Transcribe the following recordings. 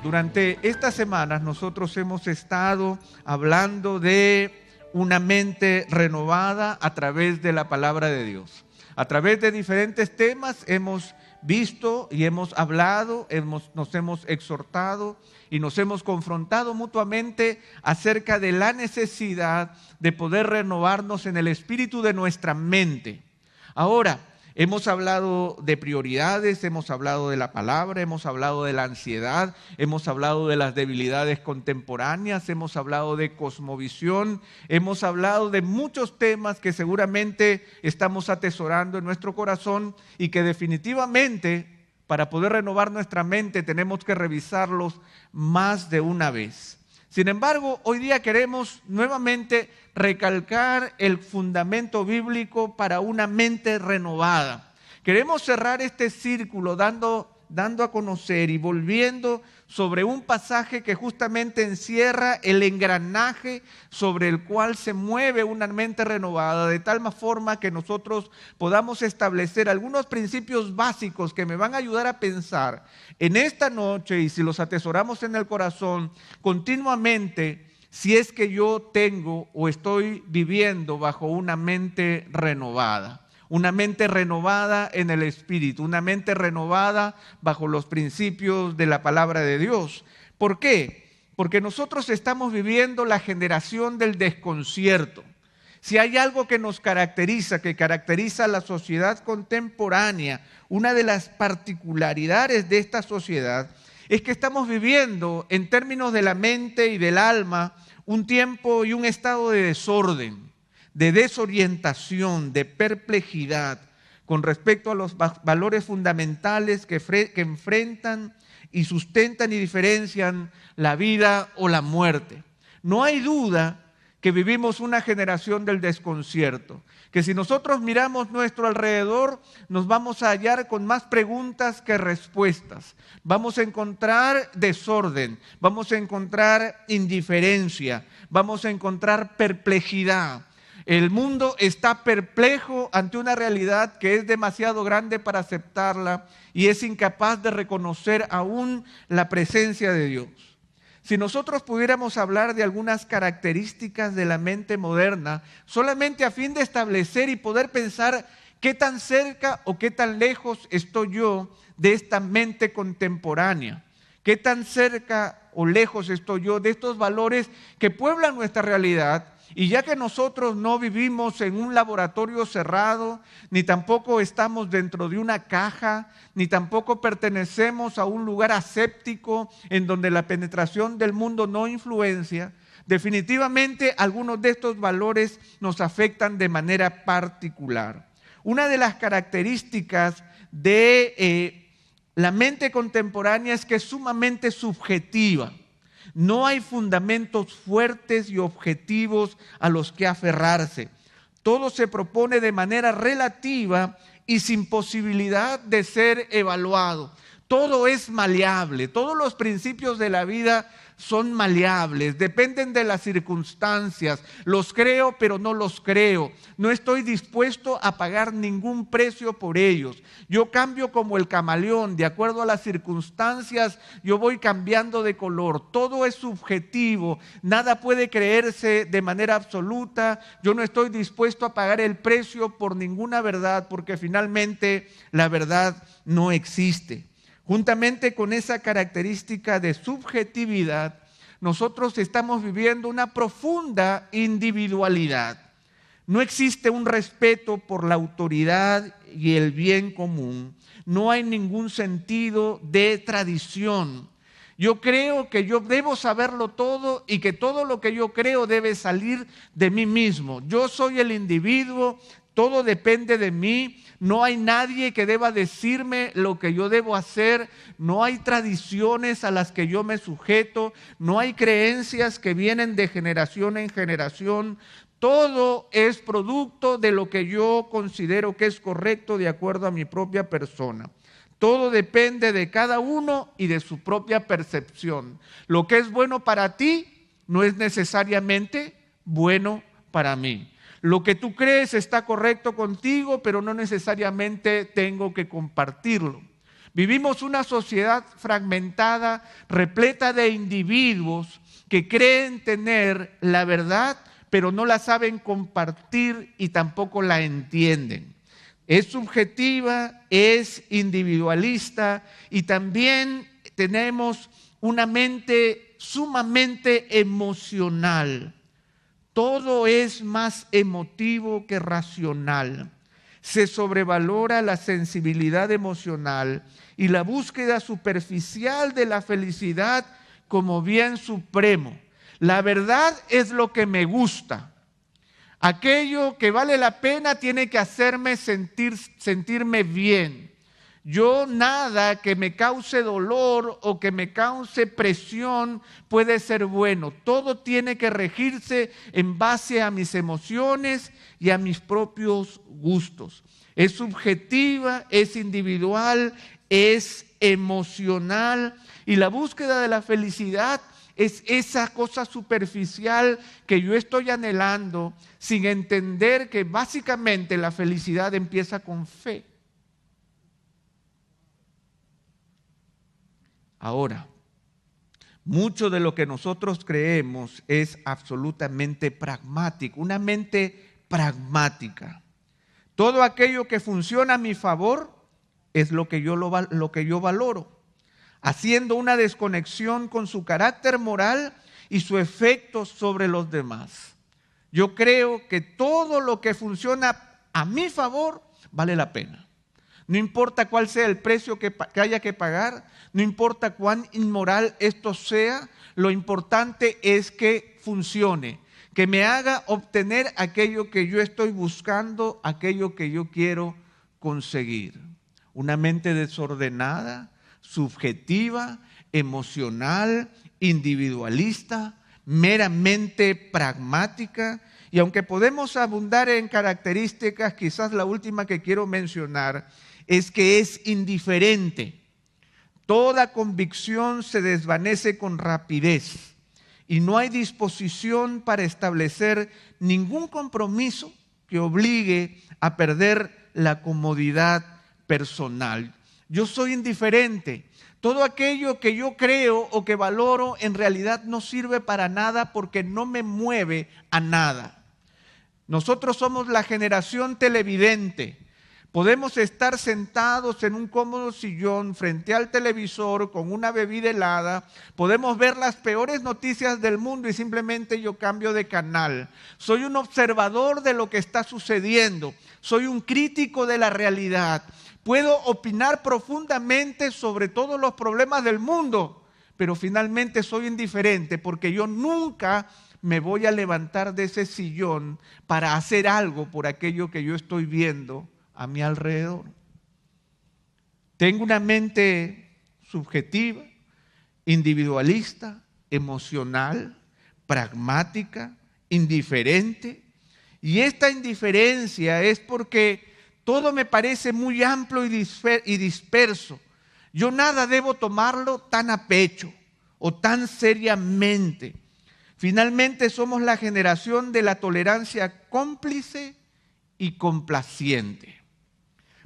Durante estas semanas nosotros hemos estado hablando de una mente renovada a través de la palabra de Dios. A través de diferentes temas hemos visto y hemos hablado, nos hemos exhortado y nos hemos confrontado mutuamente acerca de la necesidad de poder renovarnos en el espíritu de nuestra mente. Ahora, hemos hablado de prioridades, hemos hablado de la palabra, hemos hablado de la ansiedad, hemos hablado de las debilidades contemporáneas, hemos hablado de cosmovisión, hemos hablado de muchos temas que seguramente estamos atesorando en nuestro corazón y que definitivamente para poder renovar nuestra mente tenemos que revisarlos más de una vez. Sin embargo, hoy día queremos nuevamente recalcar el fundamento bíblico para una mente renovada. Queremos cerrar este círculo dando a conocer y volviendo sobre un pasaje que justamente encierra el engranaje sobre el cual se mueve una mente renovada, de tal forma que nosotros podamos establecer algunos principios básicos que me van a ayudar a pensar en esta noche, y si los atesoramos en el corazón continuamente, si es que yo tengo o estoy viviendo bajo una mente renovada. Una mente renovada en el Espíritu, una mente renovada bajo los principios de la palabra de Dios. ¿Por qué? Porque nosotros estamos viviendo la generación del desconcierto. Si hay algo que nos caracteriza, que caracteriza a la sociedad contemporánea, una de las particularidades de esta sociedad es que estamos viviendo en términos de la mente y del alma un tiempo y un estado de desorden, de desorientación, de perplejidad con respecto a los valores fundamentales que enfrentan y sustentan y diferencian la vida o la muerte. No hay duda que vivimos una generación del desconcierto, que si nosotros miramos nuestro alrededor nos vamos a hallar con más preguntas que respuestas. Vamos a encontrar desorden, vamos a encontrar indiferencia, vamos a encontrar perplejidad. El mundo está perplejo ante una realidad que es demasiado grande para aceptarla y es incapaz de reconocer aún la presencia de Dios. Si nosotros pudiéramos hablar de algunas características de la mente moderna, solamente a fin de establecer y poder pensar qué tan cerca o qué tan lejos estoy yo de esta mente contemporánea, qué tan cerca o lejos estoy yo de estos valores que pueblan nuestra realidad. Y ya que nosotros no vivimos en un laboratorio cerrado, ni tampoco estamos dentro de una caja, ni tampoco pertenecemos a un lugar aséptico en donde la penetración del mundo no influencia, definitivamente algunos de estos valores nos afectan de manera particular. Una de las características de la mente contemporánea es que es sumamente subjetiva. No hay fundamentos fuertes y objetivos a los que aferrarse. Todo se propone de manera relativa y sin posibilidad de ser evaluado. Todo es maleable, todos los principios de la vida son maleables, dependen de las circunstancias. Los creo, pero no los creo. No estoy dispuesto a pagar ningún precio por ellos. Yo cambio como el camaleón, de acuerdo a las circunstancias, yo voy cambiando de color. Todo es subjetivo, nada puede creerse de manera absoluta. Yo no estoy dispuesto a pagar el precio por ninguna verdad, porque finalmente la verdad no existe. Juntamente con esa característica de subjetividad, nosotros estamos viviendo una profunda individualidad. No existe un respeto por la autoridad y el bien común. No hay ningún sentido de tradición. Yo creo que yo debo saberlo todo y que todo lo que yo creo debe salir de mí mismo. Yo soy el individuo, todo depende de mí. No hay nadie que deba decirme lo que yo debo hacer. No hay tradiciones a las que yo me sujeto. No hay creencias que vienen de generación en generación. Todo es producto de lo que yo considero que es correcto de acuerdo a mi propia persona. Todo depende de cada uno y de su propia percepción. Lo que es bueno para ti no es necesariamente bueno para mí. Lo que tú crees está correcto contigo, pero no necesariamente tengo que compartirlo. Vivimos una sociedad fragmentada, repleta de individuos que creen tener la verdad, pero no la saben compartir y tampoco la entienden. Es subjetiva, es individualista y también tenemos una mente sumamente emocional. Todo es más emotivo que racional. Se sobrevalora la sensibilidad emocional y la búsqueda superficial de la felicidad como bien supremo. La verdad es lo que me gusta. Aquello que vale la pena tiene que hacerme sentirme bien. Yo nada que me cause dolor o que me cause presión puede ser bueno. Todo tiene que regirse en base a mis emociones y a mis propios gustos. Es subjetiva, es individual, es emocional y la búsqueda de la felicidad es esa cosa superficial que yo estoy anhelando sin entender que básicamente la felicidad empieza con fe. Ahora, mucho de lo que nosotros creemos es absolutamente pragmático, una mente pragmática. Todo aquello que funciona a mi favor es lo que yo valoro, haciendo una desconexión con su carácter moral y su efecto sobre los demás. Yo creo que todo lo que funciona a mi favor vale la pena. No importa cuál sea el precio que haya que pagar, no importa cuán inmoral esto sea, lo importante es que funcione, que me haga obtener aquello que yo estoy buscando, aquello que yo quiero conseguir. Una mente desordenada, subjetiva, emocional, individualista, meramente pragmática. Y aunque podemos abundar en características, quizás la última que quiero mencionar es que es indiferente. Toda convicción se desvanece con rapidez y no hay disposición para establecer ningún compromiso que obligue a perder la comodidad personal. Yo soy indiferente. Todo aquello que yo creo o que valoro en realidad no sirve para nada porque no me mueve a nada. Nosotros somos la generación televidente. Podemos estar sentados en un cómodo sillón frente al televisor con una bebida helada. Podemos ver las peores noticias del mundo y simplemente yo cambio de canal. Soy un observador de lo que está sucediendo. Soy un crítico de la realidad. Puedo opinar profundamente sobre todos los problemas del mundo, pero finalmente soy indiferente porque yo nunca me voy a levantar de ese sillón para hacer algo por aquello que yo estoy viendo a mi alrededor. Tengo una mente subjetiva, individualista, emocional, pragmática, indiferente. Y esta indiferencia es porque todo me parece muy amplio y disperso. Yo nada debo tomarlo tan a pecho o tan seriamente. Finalmente somos la generación de la tolerancia cómplice y complaciente.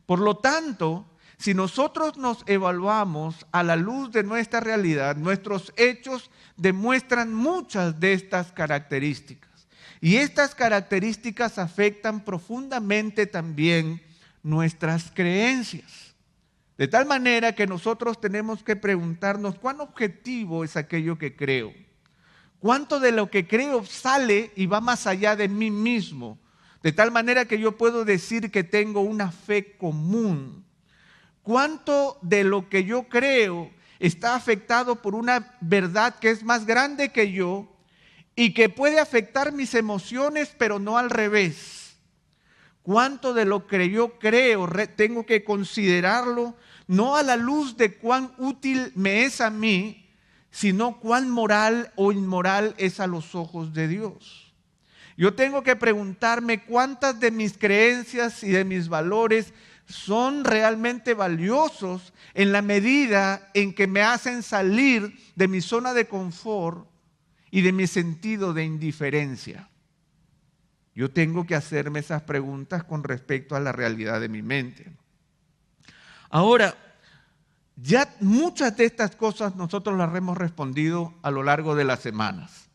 Por lo tanto, si nosotros nos evaluamos a la luz de nuestra realidad, nuestros hechos demuestran muchas de estas características. Y estas características afectan profundamente también nuestras creencias. De tal manera que nosotros tenemos que preguntarnos cuán objetivo es aquello que creo. ¿Cuánto de lo que creo sale y va más allá de mí mismo? De tal manera que yo puedo decir que tengo una fe común. ¿Cuánto de lo que yo creo está afectado por una verdad que es más grande que yo y que puede afectar mis emociones, pero no al revés? ¿Cuánto de lo que yo creo tengo que considerarlo no a la luz de cuán útil me es a mí, sino cuán moral o inmoral es a los ojos de Dios? Yo tengo que preguntarme cuántas de mis creencias y de mis valores son realmente valiosos en la medida en que me hacen salir de mi zona de confort y de mi sentido de indiferencia. Yo tengo que hacerme esas preguntas con respecto a la realidad de mi mente. Ahora, Ya muchas de estas cosas nosotros las hemos respondido a lo largo de las semanas.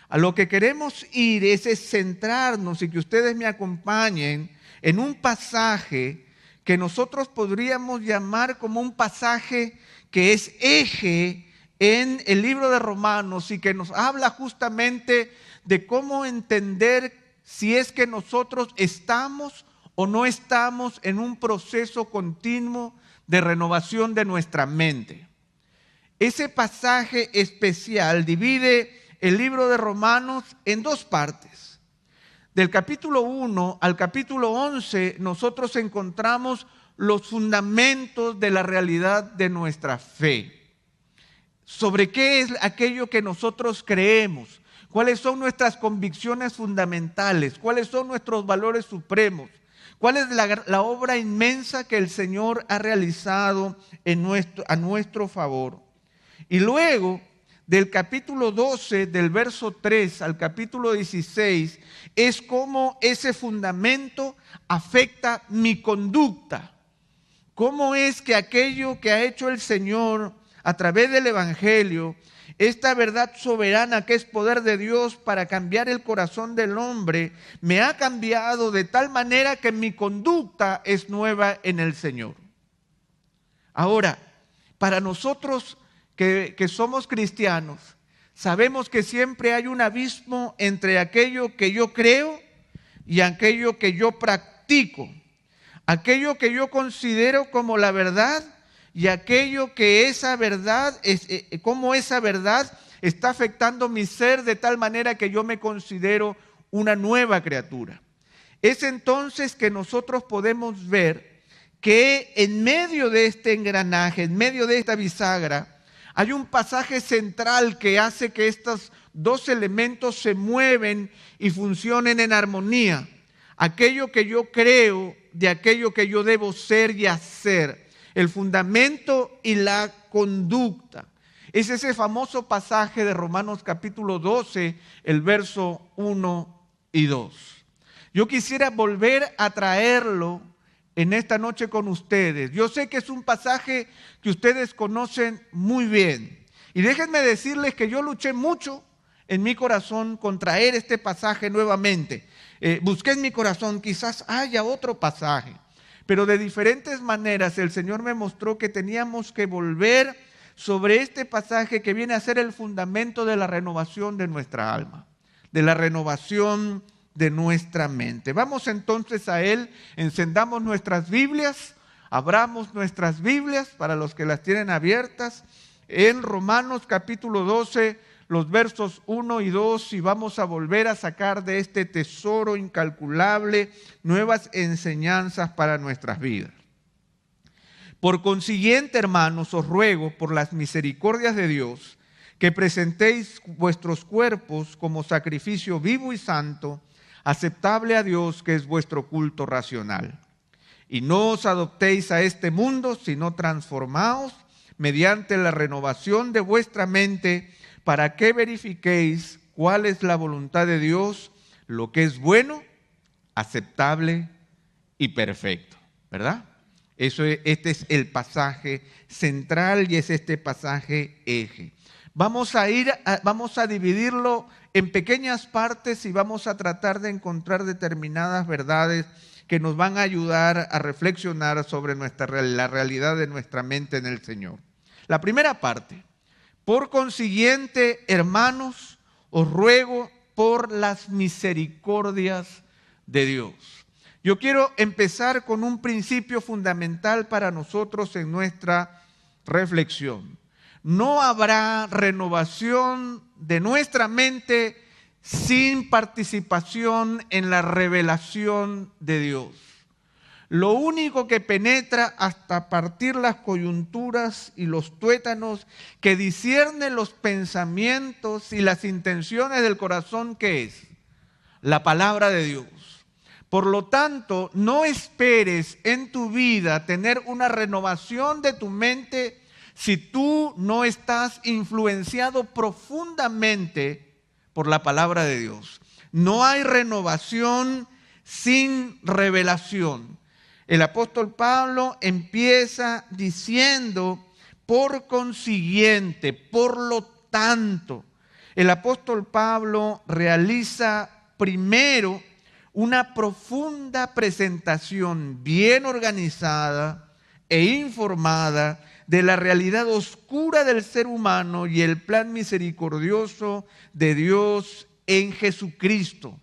A lo que queremos ir es centrarnos y que ustedes me acompañen en un pasaje que nosotros podríamos llamar como un pasaje que es eje en el libro de Romanos y que nos habla justamente de cómo entender si es que nosotros estamos o no estamos en un proceso continuo de renovación de nuestra mente. Ese pasaje especial divide el libro de Romanos en dos partes. Del capítulo 1 al capítulo 11 nosotros encontramos los fundamentos de la realidad de nuestra fe. Sobre qué es aquello que nosotros creemos, cuáles son nuestras convicciones fundamentales, cuáles son nuestros valores supremos, cuál es la obra inmensa que el Señor ha realizado a nuestro favor. Y luego, del capítulo 12, del verso 3 al capítulo 16, es cómo ese fundamento afecta mi conducta. Cómo es que aquello que ha hecho el Señor a través del Evangelio, esta verdad soberana que es poder de Dios para cambiar el corazón del hombre, me ha cambiado de tal manera que mi conducta es nueva en el Señor. Ahora, para nosotros que somos cristianos, sabemos que siempre hay un abismo entre aquello que yo creo y aquello que yo practico, aquello que yo considero como la verdad y aquello que esa verdad cómo esa verdad está afectando mi ser de tal manera que yo me considero una nueva criatura. Es entonces que nosotros podemos ver que en medio de este engranaje, en medio de esta bisagra, hay un pasaje central que hace que estos dos elementos se mueven y funcionen en armonía. Aquello que yo creo de aquello que yo debo ser y hacer. El fundamento y la conducta. Es ese famoso pasaje de Romanos capítulo 12, el verso 1 y 2. Yo quisiera volver a traerlo en esta noche con ustedes. Yo sé que es un pasaje que ustedes conocen muy bien. Y déjenme decirles que yo luché mucho en mi corazón con traer este pasaje nuevamente. Busqué en mi corazón, quizás haya otro pasaje. Pero de diferentes maneras el Señor me mostró que teníamos que volver sobre este pasaje que viene a ser el fundamento de la renovación de nuestra alma, de la renovación de nuestra mente. Vamos entonces a él, encendamos nuestras Biblias, abramos nuestras Biblias para los que las tienen abiertas, en Romanos capítulo 12, los versos 1 y 2, y vamos a volver a sacar de este tesoro incalculable nuevas enseñanzas para nuestras vidas. Por consiguiente, hermanos, os ruego por las misericordias de Dios que presentéis vuestros cuerpos como sacrificio vivo y santo, aceptable a Dios, que es vuestro culto racional. Y no os adoptéis a este mundo, sino transformaos mediante la renovación de vuestra mente, para que verifiquéis cuál es la voluntad de Dios, lo que es bueno, aceptable y perfecto, ¿verdad? Este es el pasaje central y es este pasaje eje. Vamos a dividirlo en pequeñas partes y vamos a tratar de encontrar determinadas verdades que nos van a ayudar a reflexionar sobre la realidad de nuestra mente en el Señor. La primera parte. Por consiguiente, hermanos, os ruego por las misericordias de Dios. Yo quiero empezar con un principio fundamental para nosotros en nuestra reflexión. No habrá renovación de nuestra mente sin participación en la revelación de Dios. Lo único que penetra hasta partir las coyunturas y los tuétanos, que discierne los pensamientos y las intenciones del corazón, ¿qué es? La palabra de Dios. Por lo tanto, no esperes en tu vida tener una renovación de tu mente si tú no estás influenciado profundamente por la palabra de Dios. No hay renovación sin revelación. El apóstol Pablo empieza diciendo, Por consiguiente, por lo tanto, el apóstol Pablo realiza primero una profunda presentación bien organizada e informada de la realidad oscura del ser humano y el plan misericordioso de Dios en Jesucristo.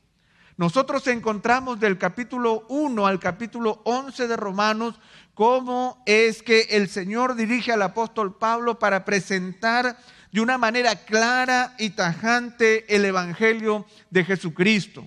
Nosotros encontramos del capítulo 1 al capítulo 11 de Romanos cómo es que el Señor dirige al apóstol Pablo para presentar de una manera clara y tajante el Evangelio de Jesucristo.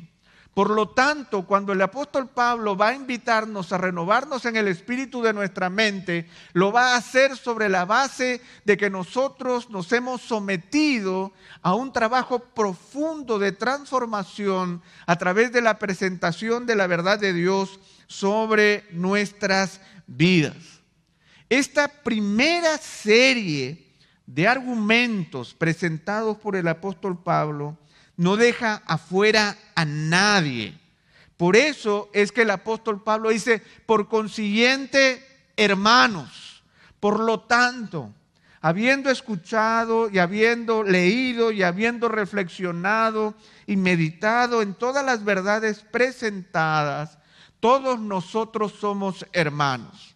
Por lo tanto, cuando el apóstol Pablo va a invitarnos a renovarnos en el espíritu de nuestra mente, lo va a hacer sobre la base de que nosotros nos hemos sometido a un trabajo profundo de transformación a través de la presentación de la verdad de Dios sobre nuestras vidas. Esta primera serie de argumentos presentados por el apóstol Pablo no deja afuera a nadie. Por eso es que el apóstol Pablo dice, por consiguiente, hermanos, por lo tanto, habiendo escuchado y habiendo leído y habiendo reflexionado y meditado en todas las verdades presentadas, todos nosotros somos hermanos.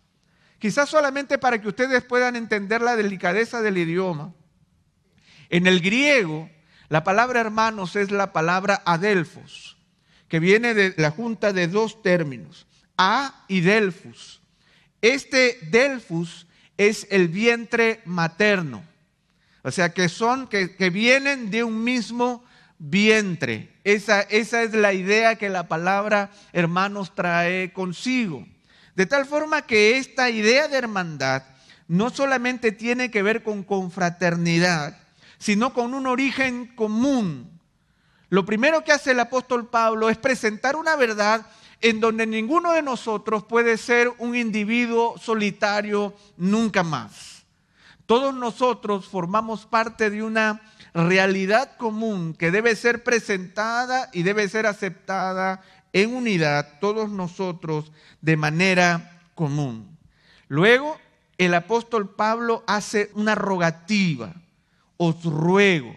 Quizás solamente para que ustedes puedan entender la delicadeza del idioma. En el griego, la palabra hermanos es la palabra adelphos, que viene de la junta de dos términos, a y delphus. Este delphus es el vientre materno, o sea que vienen de un mismo vientre. Esa es la idea que la palabra hermanos trae consigo. De tal forma que esta idea de hermandad no solamente tiene que ver con confraternidad, sino con un origen común. Lo primero que hace el apóstol Pablo es presentar una verdad en donde ninguno de nosotros puede ser un individuo solitario nunca más. Todos nosotros formamos parte de una realidad común que debe ser presentada y debe ser aceptada en unidad, todos nosotros de manera común. Luego, el apóstol Pablo hace una rogativa. Os ruego.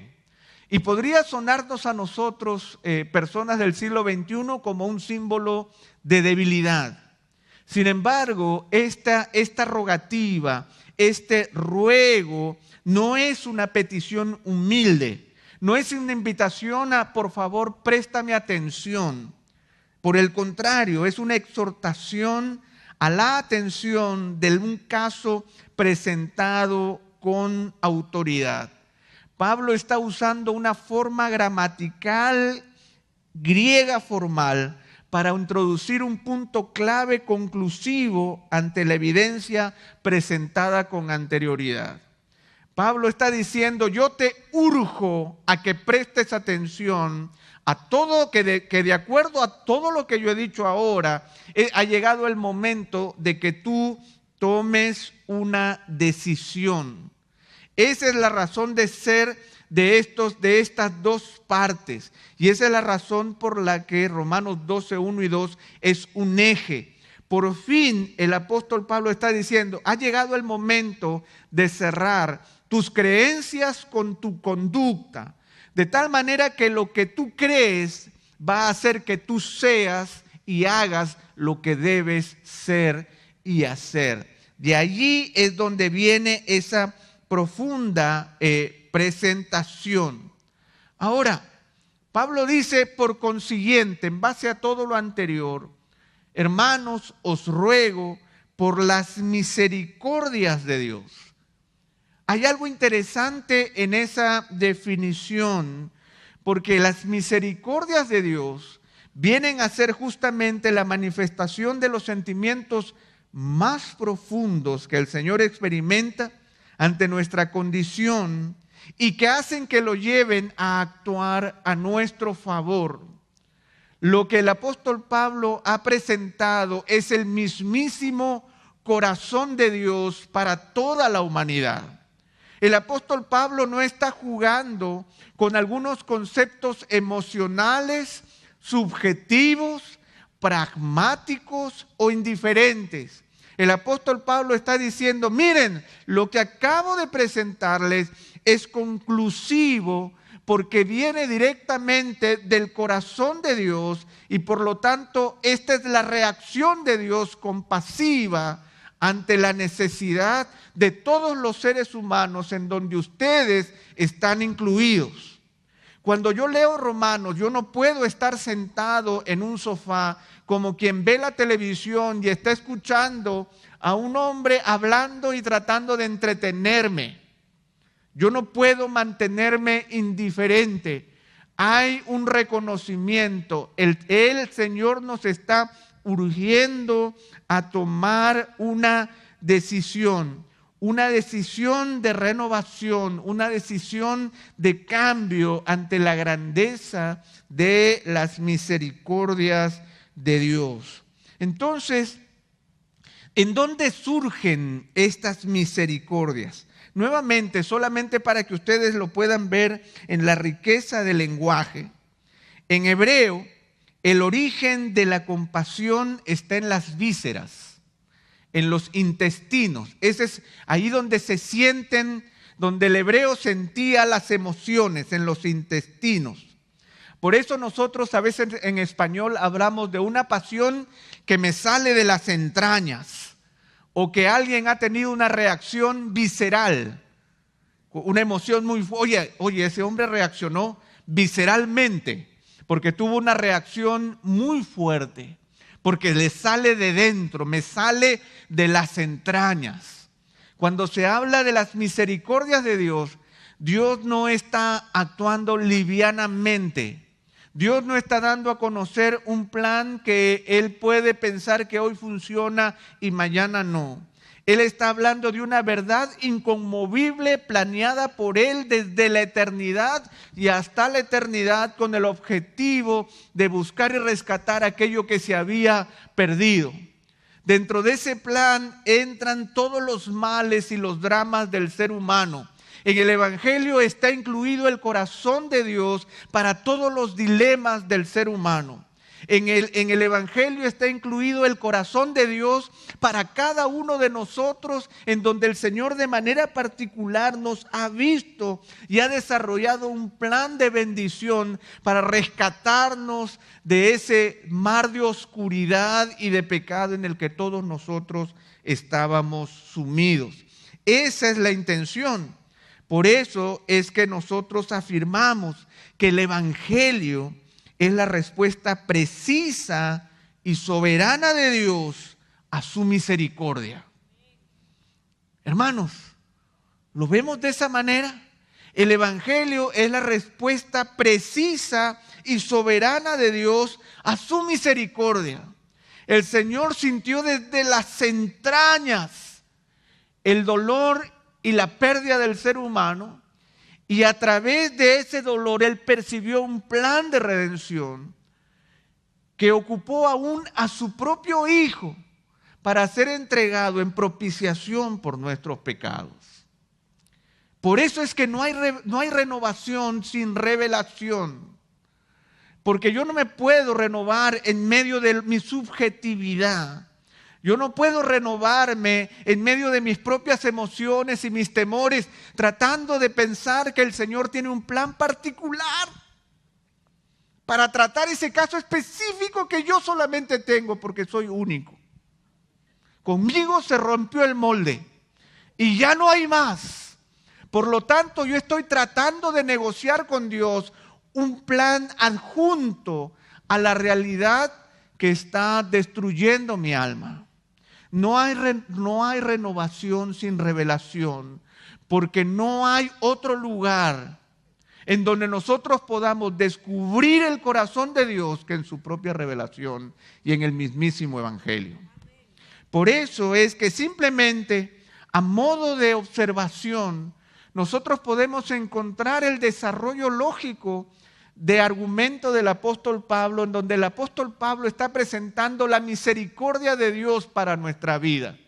Y podría sonarnos a nosotros, personas del siglo XXI, como un símbolo de debilidad. Sin embargo, esta rogativa, este ruego, no es una petición humilde, no es una invitación a, por favor, préstame atención. Por el contrario, es una exhortación a la atención de un caso presentado con autoridad. Pablo está usando una forma gramatical griega formal para introducir un punto clave conclusivo ante la evidencia presentada con anterioridad. Pablo está diciendo, yo te urjo a que prestes atención a todo, que de acuerdo a todo lo que yo he dicho ahora, ha llegado el momento de que tú tomes una decisión. Esa es la razón de ser de estas dos partes. Y esa es la razón por la que Romanos 12, 1 y 2 es un eje. Por fin el apóstol Pablo está diciendo, ha llegado el momento de cerrar tus creencias con tu conducta. De tal manera que lo que tú crees va a hacer que tú seas y hagas lo que debes ser y hacer. De allí es donde viene esa profunda presentación. Ahora, Pablo dice, por consiguiente, en base a todo lo anterior, hermanos, os ruego por las misericordias de Dios. Hay algo interesante en esa definición, porque las misericordias de Dios vienen a ser justamente la manifestación de los sentimientos más profundos que el Señor experimenta ante nuestra condición y que hacen que lo lleven a actuar a nuestro favor. Lo que el apóstol Pablo ha presentado es el mismísimo corazón de Dios para toda la humanidad. El apóstol Pablo no está jugando con algunos conceptos emocionales, subjetivos, pragmáticos o indiferentes. El apóstol Pablo está diciendo, miren, lo que acabo de presentarles es conclusivo porque viene directamente del corazón de Dios y por lo tanto esta es la reacción de Dios compasiva ante la necesidad de todos los seres humanos en donde ustedes están incluidos. Cuando yo leo Romanos, yo no puedo estar sentado en un sofá como quien ve la televisión y está escuchando a un hombre hablando y tratando de entretenerme. Yo no puedo mantenerme indiferente. Hay un reconocimiento. El Señor nos está urgiendo a tomar una decisión de renovación, una decisión de cambio ante la grandeza de las misericordias de Dios. Entonces, ¿en dónde surgen estas misericordias? Nuevamente, solamente para que ustedes lo puedan ver en la riqueza del lenguaje. En hebreo, el origen de la compasión está en las vísceras, en los intestinos. Ese es ahí donde se sienten, donde el hebreo sentía las emociones, en los intestinos. Por eso nosotros a veces en español hablamos de una pasión que me sale de las entrañas, o que alguien ha tenido una reacción visceral, una emoción muy fuerte. Oye, ese hombre reaccionó visceralmente, porque tuvo una reacción muy fuerte, porque le sale de dentro, me sale de las entrañas. Cuando se habla de las misericordias de Dios, Dios no está actuando livianamente. Dios no está dando a conocer un plan que Él puede pensar que hoy funciona y mañana no. Él está hablando de una verdad inconmovible planeada por Él desde la eternidad y hasta la eternidad con el objetivo de buscar y rescatar aquello que se había perdido. Dentro de ese plan entran todos los males y los dramas del ser humano. En el Evangelio está incluido el corazón de Dios para todos los dilemas del ser humano. En el Evangelio está incluido el corazón de Dios para cada uno de nosotros, en donde el Señor de manera particular nos ha visto y ha desarrollado un plan de bendición para rescatarnos de ese mar de oscuridad y de pecado en el que todos nosotros estábamos sumidos. Esa es la intención. Por eso es que nosotros afirmamos que el Evangelio es la respuesta precisa y soberana de Dios a su misericordia. Hermanos, ¿lo vemos de esa manera? El Evangelio es la respuesta precisa y soberana de Dios a su misericordia. El Señor sintió desde las entrañas el dolor y la pérdida del ser humano, y a través de ese dolor Él percibió un plan de redención que ocupó aún a su propio Hijo para ser entregado en propiciación por nuestros pecados. Por eso es que no hay renovación sin revelación, porque yo no me puedo renovar en medio de mi subjetividad. Yo no puedo renovarme en medio de mis propias emociones y mis temores, tratando de pensar que el Señor tiene un plan particular para tratar ese caso específico que yo solamente tengo porque soy único. Conmigo se rompió el molde y ya no hay más. Por lo tanto, yo estoy tratando de negociar con Dios un plan adjunto a la realidad que está destruyendo mi alma. No hay renovación sin revelación, porque no hay otro lugar en donde nosotros podamos descubrir el corazón de Dios que en su propia revelación y en el mismísimo Evangelio. Por eso es que simplemente a modo de observación nosotros podemos encontrar el desarrollo lógico de argumento del apóstol Pablo, en donde el apóstol Pablo está presentando la misericordia de Dios para nuestra vida.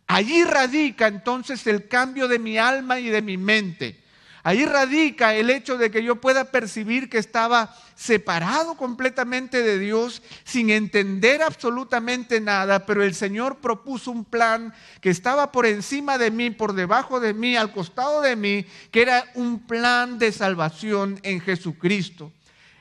Allí radica entonces el cambio de mi alma y de mi mente. Ahí radica el hecho de que yo pueda percibir que estaba separado completamente de Dios, sin entender absolutamente nada, pero el Señor propuso un plan que estaba por encima de mí, por debajo de mí, al costado de mí, que era un plan de salvación en Jesucristo.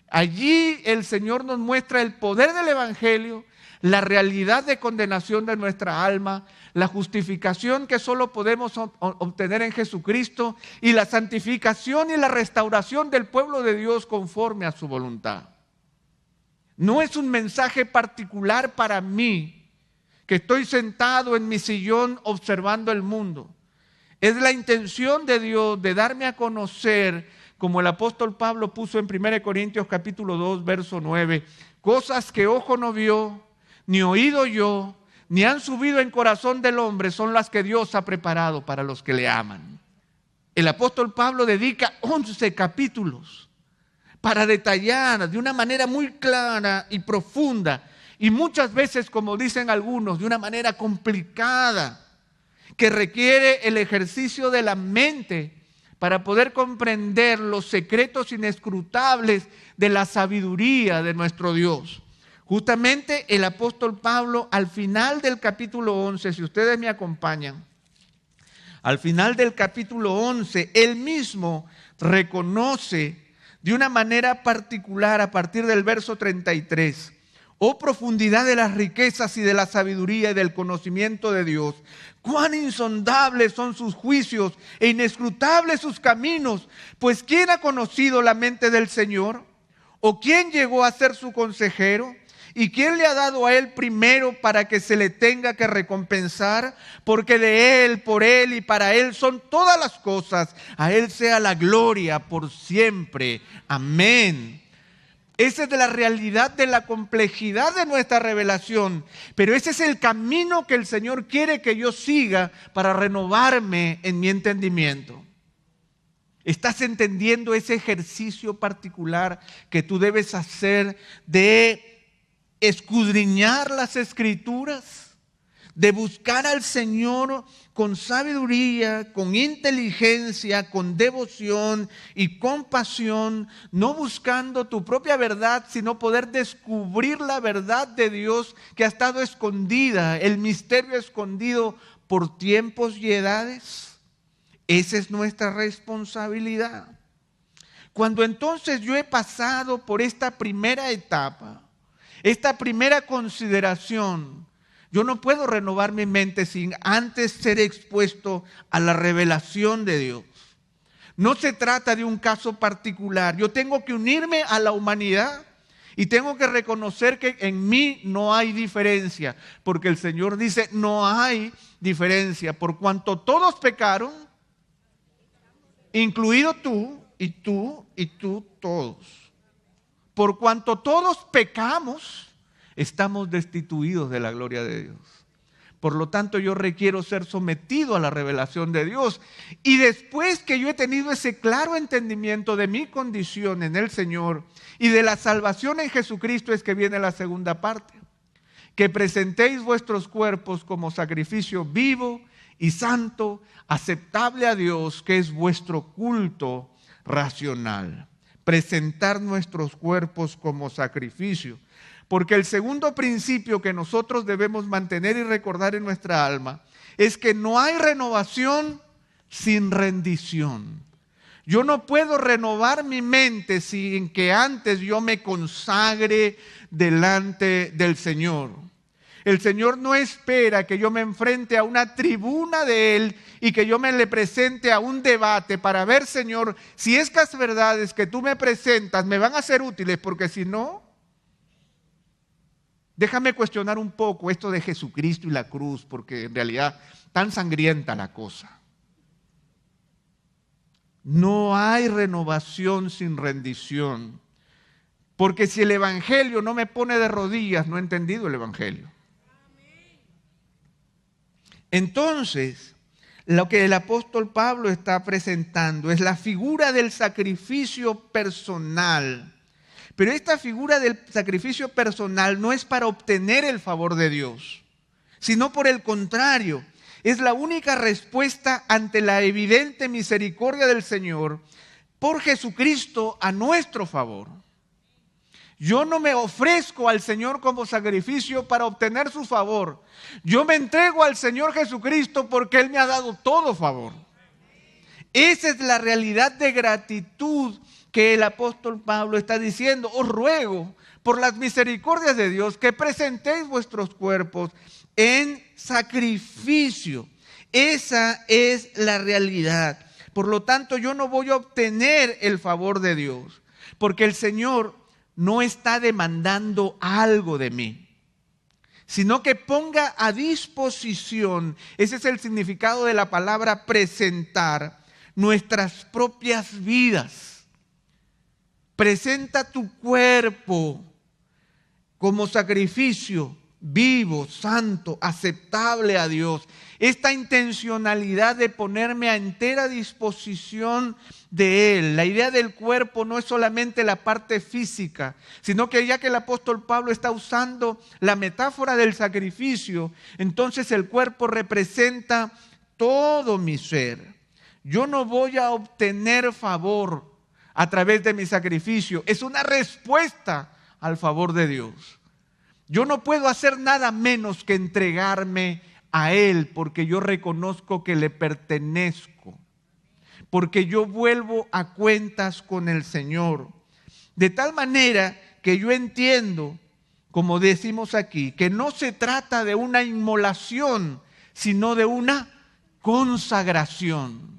Allí el Señor nos muestra el poder del Evangelio, la realidad de condenación de nuestra alma, la justificación que solo podemos obtener en Jesucristo y la santificación y la restauración del pueblo de Dios conforme a su voluntad. No es un mensaje particular para mí, que estoy sentado en mi sillón observando el mundo. Es la intención de Dios de darme a conocer, como el apóstol Pablo puso en 1 Corintios capítulo 2, verso 9, cosas que ojo no vio, ni oído oyó, ni han subido en corazón del hombre, son las que Dios ha preparado para los que le aman. El apóstol Pablo dedica 11 capítulos para detallar de una manera muy clara y profunda, y muchas veces, como dicen algunos, de una manera complicada, que requiere el ejercicio de la mente para poder comprender los secretos inescrutables de la sabiduría de nuestro Dios. Justamente el apóstol Pablo, al final del capítulo 11, si ustedes me acompañan, al final del capítulo 11, él mismo reconoce de una manera particular a partir del verso 33, oh profundidad de las riquezas y de la sabiduría y del conocimiento de Dios, cuán insondables son sus juicios e inescrutables sus caminos, pues ¿quién ha conocido la mente del Señor? ¿O quién llegó a ser su consejero? ¿Y quién le ha dado a él primero para que se le tenga que recompensar? Porque de él, por él y para él son todas las cosas. A él sea la gloria por siempre. Amén. Esa es de la realidad de la complejidad de nuestra revelación. Pero ese es el camino que el Señor quiere que yo siga para renovarme en mi entendimiento. ¿Estás entendiendo ese ejercicio particular que tú debes hacer de escudriñar las Escrituras, de buscar al Señor con sabiduría, con inteligencia, con devoción y compasión, no buscando tu propia verdad, sino poder descubrir la verdad de Dios que ha estado escondida, el misterio escondido por tiempos y edades? Esa es nuestra responsabilidad. Cuando entonces yo he pasado por esta primera etapa, esta primera consideración, yo no puedo renovar mi mente sin antes ser expuesto a la revelación de Dios. No se trata de un caso particular. Yo tengo que unirme a la humanidad y tengo que reconocer que en mí no hay diferencia, porque el Señor dice, no hay diferencia, por cuanto todos pecaron, incluido tú y tú y tú todos. Por cuanto todos pecamos, estamos destituidos de la gloria de Dios. Por lo tanto, yo requiero ser sometido a la revelación de Dios. Y después que yo he tenido ese claro entendimiento de mi condición en el Señor y de la salvación en Jesucristo, es que viene la segunda parte. Que presentéis vuestros cuerpos como sacrificio vivo y santo, aceptable a Dios, que es vuestro culto racional. Presentar nuestros cuerpos como sacrificio. Porque el segundo principio que nosotros debemos mantener y recordar en nuestra alma es que no hay renovación sin rendición. Yo no puedo renovar mi mente sin que antes yo me consagre delante del Señor. El Señor no espera que yo me enfrente a una tribuna de Él y que yo me le presente a un debate para ver, Señor, si estas verdades que tú me presentas me van a ser útiles, porque si no, déjame cuestionar un poco esto de Jesucristo y la cruz, porque en realidad tan sangrienta la cosa. No hay renovación sin rendición, porque si el Evangelio no me pone de rodillas, no he entendido el Evangelio. Entonces, lo que el apóstol Pablo está presentando es la figura del sacrificio personal. Pero esta figura del sacrificio personal no es para obtener el favor de Dios, sino por el contrario, es la única respuesta ante la evidente misericordia del Señor por Jesucristo a nuestro favor. Yo no me ofrezco al Señor como sacrificio para obtener su favor. Yo me entrego al Señor Jesucristo porque Él me ha dado todo favor. Esa es la realidad de gratitud que el apóstol Pablo está diciendo. Os ruego por las misericordias de Dios que presentéis vuestros cuerpos en sacrificio. Esa es la realidad. Por lo tanto, yo no voy a obtener el favor de Dios, porque el Señor no está demandando algo de mí, sino que ponga a disposición, ese es el significado de la palabra presentar, nuestras propias vidas. Presenta tu cuerpo como sacrificio vivo, santo, aceptable a Dios. Esta intencionalidad de ponerme a entera disposición de Él. La idea del cuerpo no es solamente la parte física, sino que ya que el apóstol Pablo está usando la metáfora del sacrificio, entonces el cuerpo representa todo mi ser. Yo no voy a obtener favor a través de mi sacrificio. Es una respuesta al favor de Dios. Yo no puedo hacer nada menos que entregarme a Él, porque yo reconozco que le pertenezco, porque yo vuelvo a cuentas con el Señor. De tal manera que yo entiendo, como decimos aquí, que no se trata de una inmolación, sino de una consagración.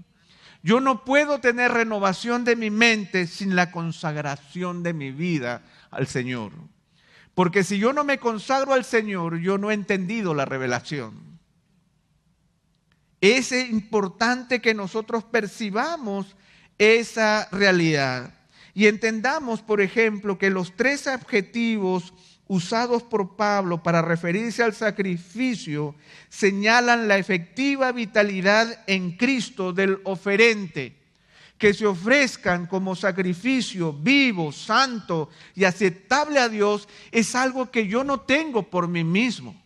Yo no puedo tener renovación de mi mente sin la consagración de mi vida al Señor. Porque si yo no me consagro al Señor, yo no he entendido la revelación. Es importante que nosotros percibamos esa realidad y entendamos, por ejemplo, que los tres adjetivos usados por Pablo para referirse al sacrificio señalan la efectiva vitalidad en Cristo del oferente. Que se ofrezcan como sacrificio vivo, santo y aceptable a Dios es algo que yo no tengo por mí mismo.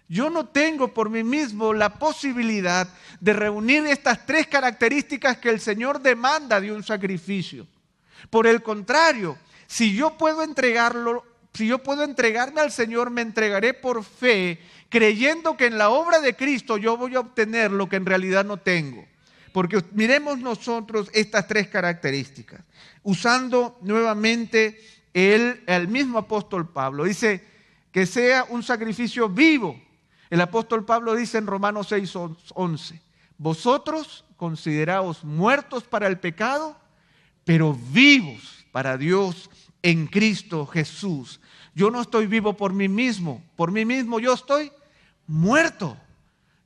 Yo no tengo por mí mismo la posibilidad de reunir estas tres características que el Señor demanda de un sacrificio. Por el contrario, si yo puedo entregarme al Señor, me entregaré por fe, creyendo que en la obra de Cristo yo voy a obtener lo que en realidad no tengo. Porque miremos nosotros estas tres características. Usando nuevamente el mismo apóstol Pablo. Dice que sea un sacrificio vivo. El apóstol Pablo dice en Romanos 6:11. Vosotros consideraos muertos para el pecado, pero vivos para Dios en Cristo Jesús. Yo no estoy vivo por mí mismo. Por mí mismo yo estoy muerto.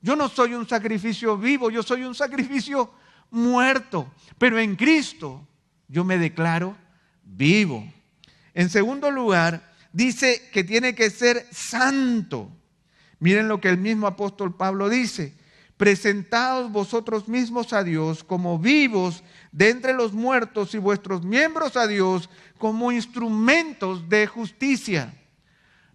Yo no soy un sacrificio vivo, yo soy un sacrificio muerto. Pero en Cristo yo me declaro vivo. En segundo lugar, dice que tiene que ser santo. Miren lo que el mismo apóstol Pablo dice. Presentaos vosotros mismos a Dios como vivos de entre los muertos y vuestros miembros a Dios como instrumentos de justicia.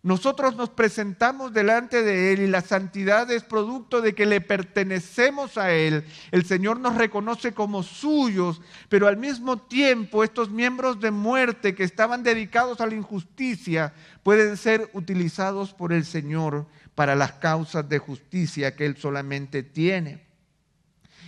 Nosotros nos presentamos delante de Él y la santidad es producto de que le pertenecemos a Él. El Señor nos reconoce como suyos, pero al mismo tiempo estos miembros de muerte que estaban dedicados a la injusticia pueden ser utilizados por el Señor para las causas de justicia que Él solamente tiene.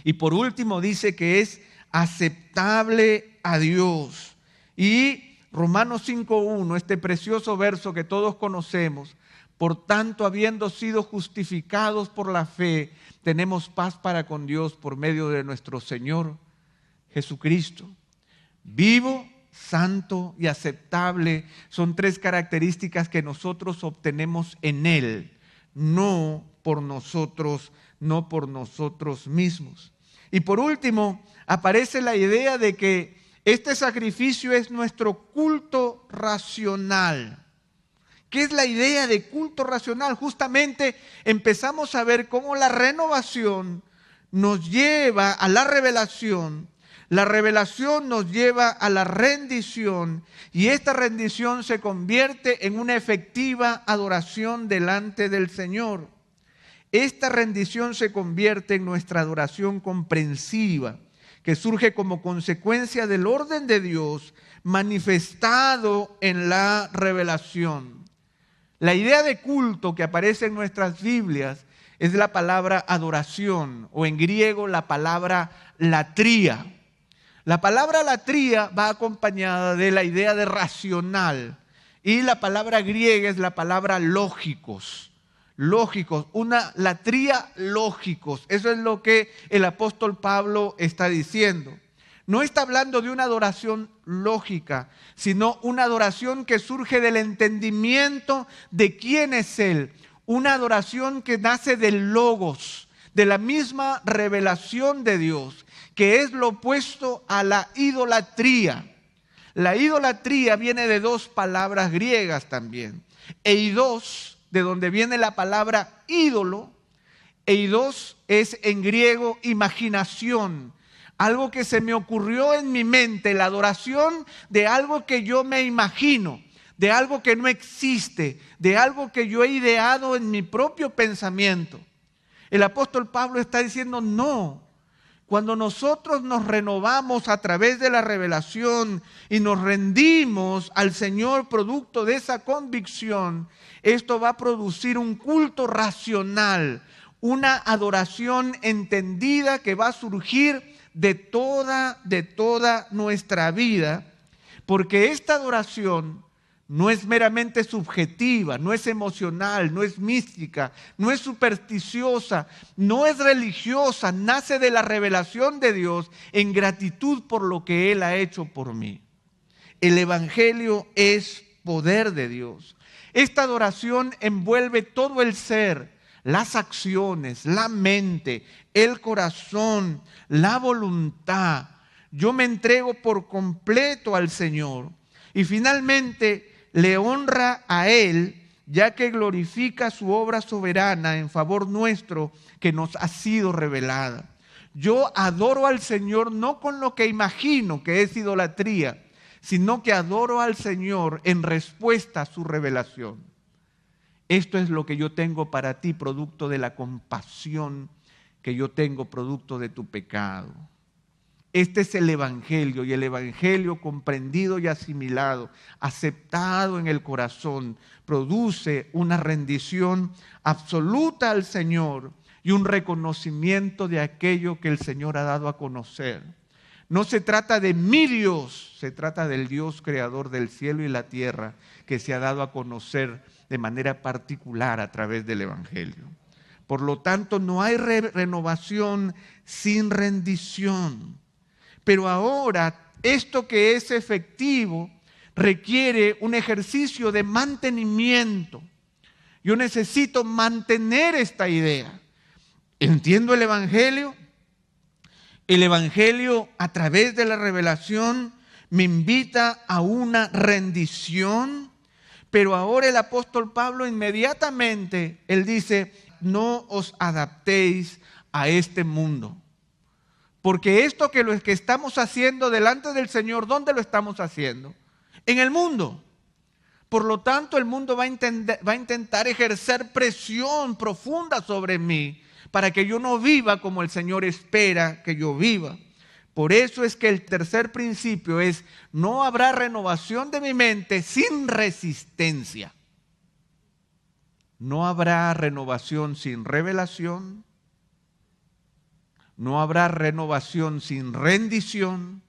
Y por último dice que es aceptable a Dios. Y Romanos 5:1, este precioso verso que todos conocemos. Por tanto, habiendo sido justificados por la fe, tenemos paz para con Dios por medio de nuestro Señor Jesucristo. Vivo, santo y aceptable son tres características que nosotros obtenemos en Él, no por nosotros mismos. Y por último, aparece la idea de que este sacrificio es nuestro culto racional. ¿Qué es la idea de culto racional? Justamente empezamos a ver cómo la renovación nos lleva a la revelación nos lleva a la rendición y esta rendición se convierte en una efectiva adoración delante del Señor. esta rendición se convierte en nuestra adoración comprensiva, que surge como consecuencia del orden de Dios manifestado en la revelación. La idea de culto que aparece en nuestras Biblias es la palabra adoración, o en griego la palabra latría. La palabra latría va acompañada de la idea de racional, y la palabra griega es la palabra lógicos. Lógicos, una latría lógicos. Eso es lo que el apóstol Pablo está diciendo. No está hablando de una adoración lógica, sino una adoración que surge del entendimiento de quién es Él. Una adoración que nace del logos, de la misma revelación de Dios, que es lo opuesto a la idolatría. La idolatría viene de dos palabras griegas también. Eidos, de donde viene la palabra ídolo. Eidos es en griego imaginación. Algo que se me ocurrió en mi mente, la adoración de algo que yo me imagino, de algo que no existe, de algo que yo he ideado en mi propio pensamiento. El apóstol Pablo está diciendo no. Cuando nosotros nos renovamos a través de la revelación y nos rendimos al Señor producto de esa convicción, esto va a producir un culto racional, una adoración entendida que va a surgir de toda nuestra vida, porque esta adoración no es meramente subjetiva, no es emocional, no es mística, no es supersticiosa, no es religiosa, nace de la revelación de Dios en gratitud por lo que Él ha hecho por mí. El Evangelio es poder de Dios. Esta adoración envuelve todo el ser, las acciones, la mente, el corazón, la voluntad. Yo me entrego por completo al Señor y finalmente le honra a Él, ya que glorifica su obra soberana en favor nuestro que nos ha sido revelada. Yo adoro al Señor no con lo que imagino que es idolatría, sino que adoro al Señor en respuesta a su revelación. Esto es lo que yo tengo para ti, producto de la compasión que yo tengo, producto de tu pecado. Este es el Evangelio, y el Evangelio comprendido y asimilado, aceptado en el corazón, produce una rendición absoluta al Señor y un reconocimiento de aquello que el Señor ha dado a conocer. No se trata de mi Dios, se trata del Dios creador del cielo y la tierra, que se ha dado a conocer de manera particular a través del Evangelio. Por lo tanto, no hay renovación sin rendición. Pero ahora, esto que es efectivo requiere un ejercicio de mantenimiento. Yo necesito mantener esta idea. ¿Entiendo el Evangelio? El Evangelio, a través de la revelación, me invita a una rendición. Pero ahora el apóstol Pablo inmediatamente, él dice, no os adaptéis a este mundo. Porque esto que lo que estamos haciendo delante del Señor, ¿dónde lo estamos haciendo? En el mundo. Por lo tanto, el mundo va a intentar ejercer presión profunda sobre mí para que yo no viva como el Señor espera que yo viva. Por eso es que el tercer principio es, no habrá renovación de mi mente sin resistencia. No habrá renovación sin revelación. No habrá renovación sin rendición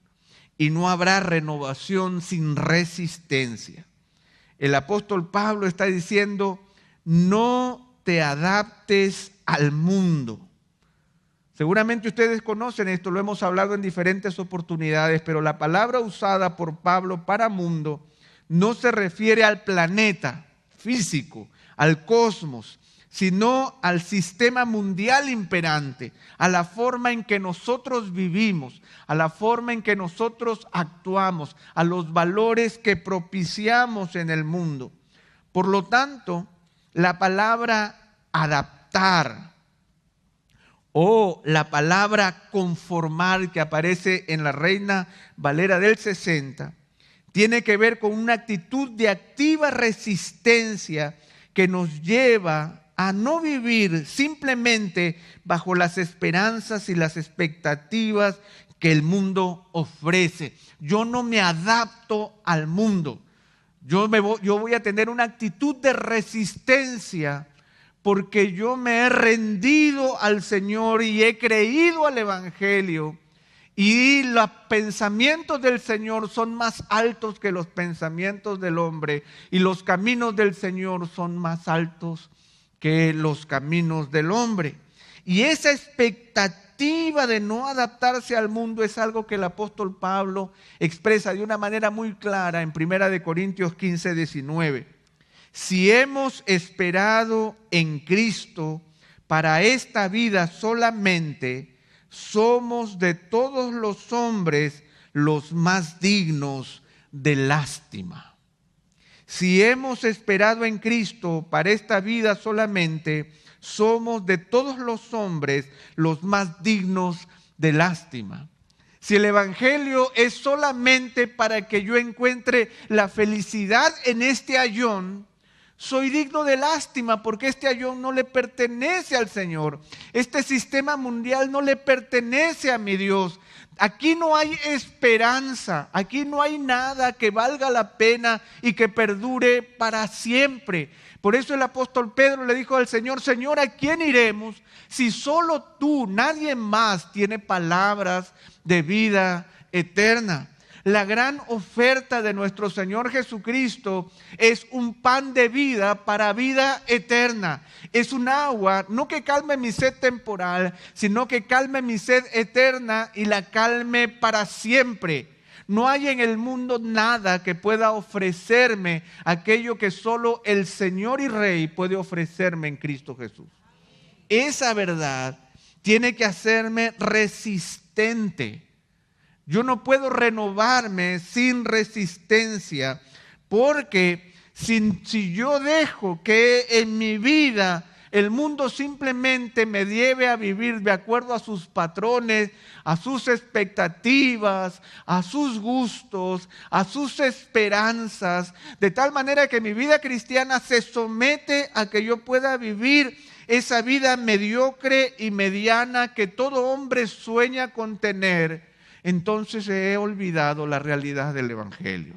y no habrá renovación sin resistencia. El apóstol Pablo está diciendo, no te adaptes al mundo. Seguramente ustedes conocen esto, lo hemos hablado en diferentes oportunidades, pero la palabra usada por Pablo para mundo no se refiere al planeta físico, al cosmos, sino al sistema mundial imperante, a la forma en que nosotros vivimos, a la forma en que nosotros actuamos, a los valores que propiciamos en el mundo. Por lo tanto, la palabra adaptar o la palabra conformar que aparece en la Reina Valera del 60 tiene que ver con una actitud de activa resistencia que nos lleva a no vivir simplemente bajo las esperanzas y las expectativas que el mundo ofrece. Yo no me adapto al mundo. Yo voy a tener una actitud de resistencia porque yo me he rendido al Señor y he creído al Evangelio. Y los pensamientos del Señor son más altos que los pensamientos del hombre. Y los caminos del Señor son más altos que los caminos del hombre. Y esa expectativa de no adaptarse al mundo es algo que el apóstol Pablo expresa de una manera muy clara en 1 Corintios 15, 19. Si hemos esperado en Cristo para esta vida solamente, somos de todos los hombres los más dignos de lástima. Si hemos esperado en Cristo para esta vida solamente, somos de todos los hombres los más dignos de lástima. Si el Evangelio es solamente para que yo encuentre la felicidad en este ayón, soy digno de lástima porque este ayón no le pertenece al Señor. Este sistema mundial no le pertenece a mi Dios. Aquí no hay esperanza, aquí no hay nada que valga la pena y que perdure para siempre. Por eso el apóstol Pedro le dijo al Señor: Señor, ¿a quién iremos si solo tú, nadie más, tiene palabras de vida eterna? La gran oferta de nuestro Señor Jesucristo es un pan de vida para vida eterna. Es un agua, no que calme mi sed temporal, sino que calme mi sed eterna y la calme para siempre. No hay en el mundo nada que pueda ofrecerme aquello que solo el Señor y Rey puede ofrecerme en Cristo Jesús. Esa verdad tiene que hacerme resistente. Yo no puedo renovarme sin resistencia, porque si yo dejo que en mi vida el mundo simplemente me lleve a vivir de acuerdo a sus patrones, a sus expectativas, a sus gustos, a sus esperanzas, de tal manera que mi vida cristiana se somete a que yo pueda vivir esa vida mediocre y mediana que todo hombre sueña con tener, entonces he olvidado la realidad del Evangelio.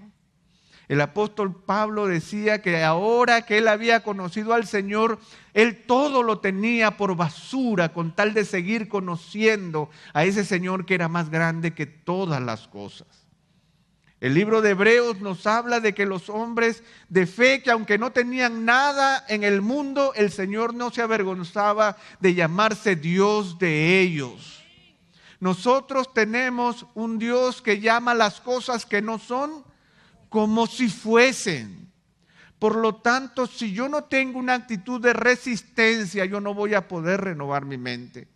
El apóstol Pablo decía que ahora que él había conocido al Señor, él todo lo tenía por basura con tal de seguir conociendo a ese Señor que era más grande que todas las cosas. El libro de Hebreos nos habla de que los hombres de fe, que aunque no tenían nada en el mundo, el Señor no se avergonzaba de llamarse Dios de ellos. Nosotros tenemos un Dios que llama las cosas que no son como si fuesen. Por lo tanto, si yo no tengo una actitud de resistencia, yo no voy a poder renovar mi mente.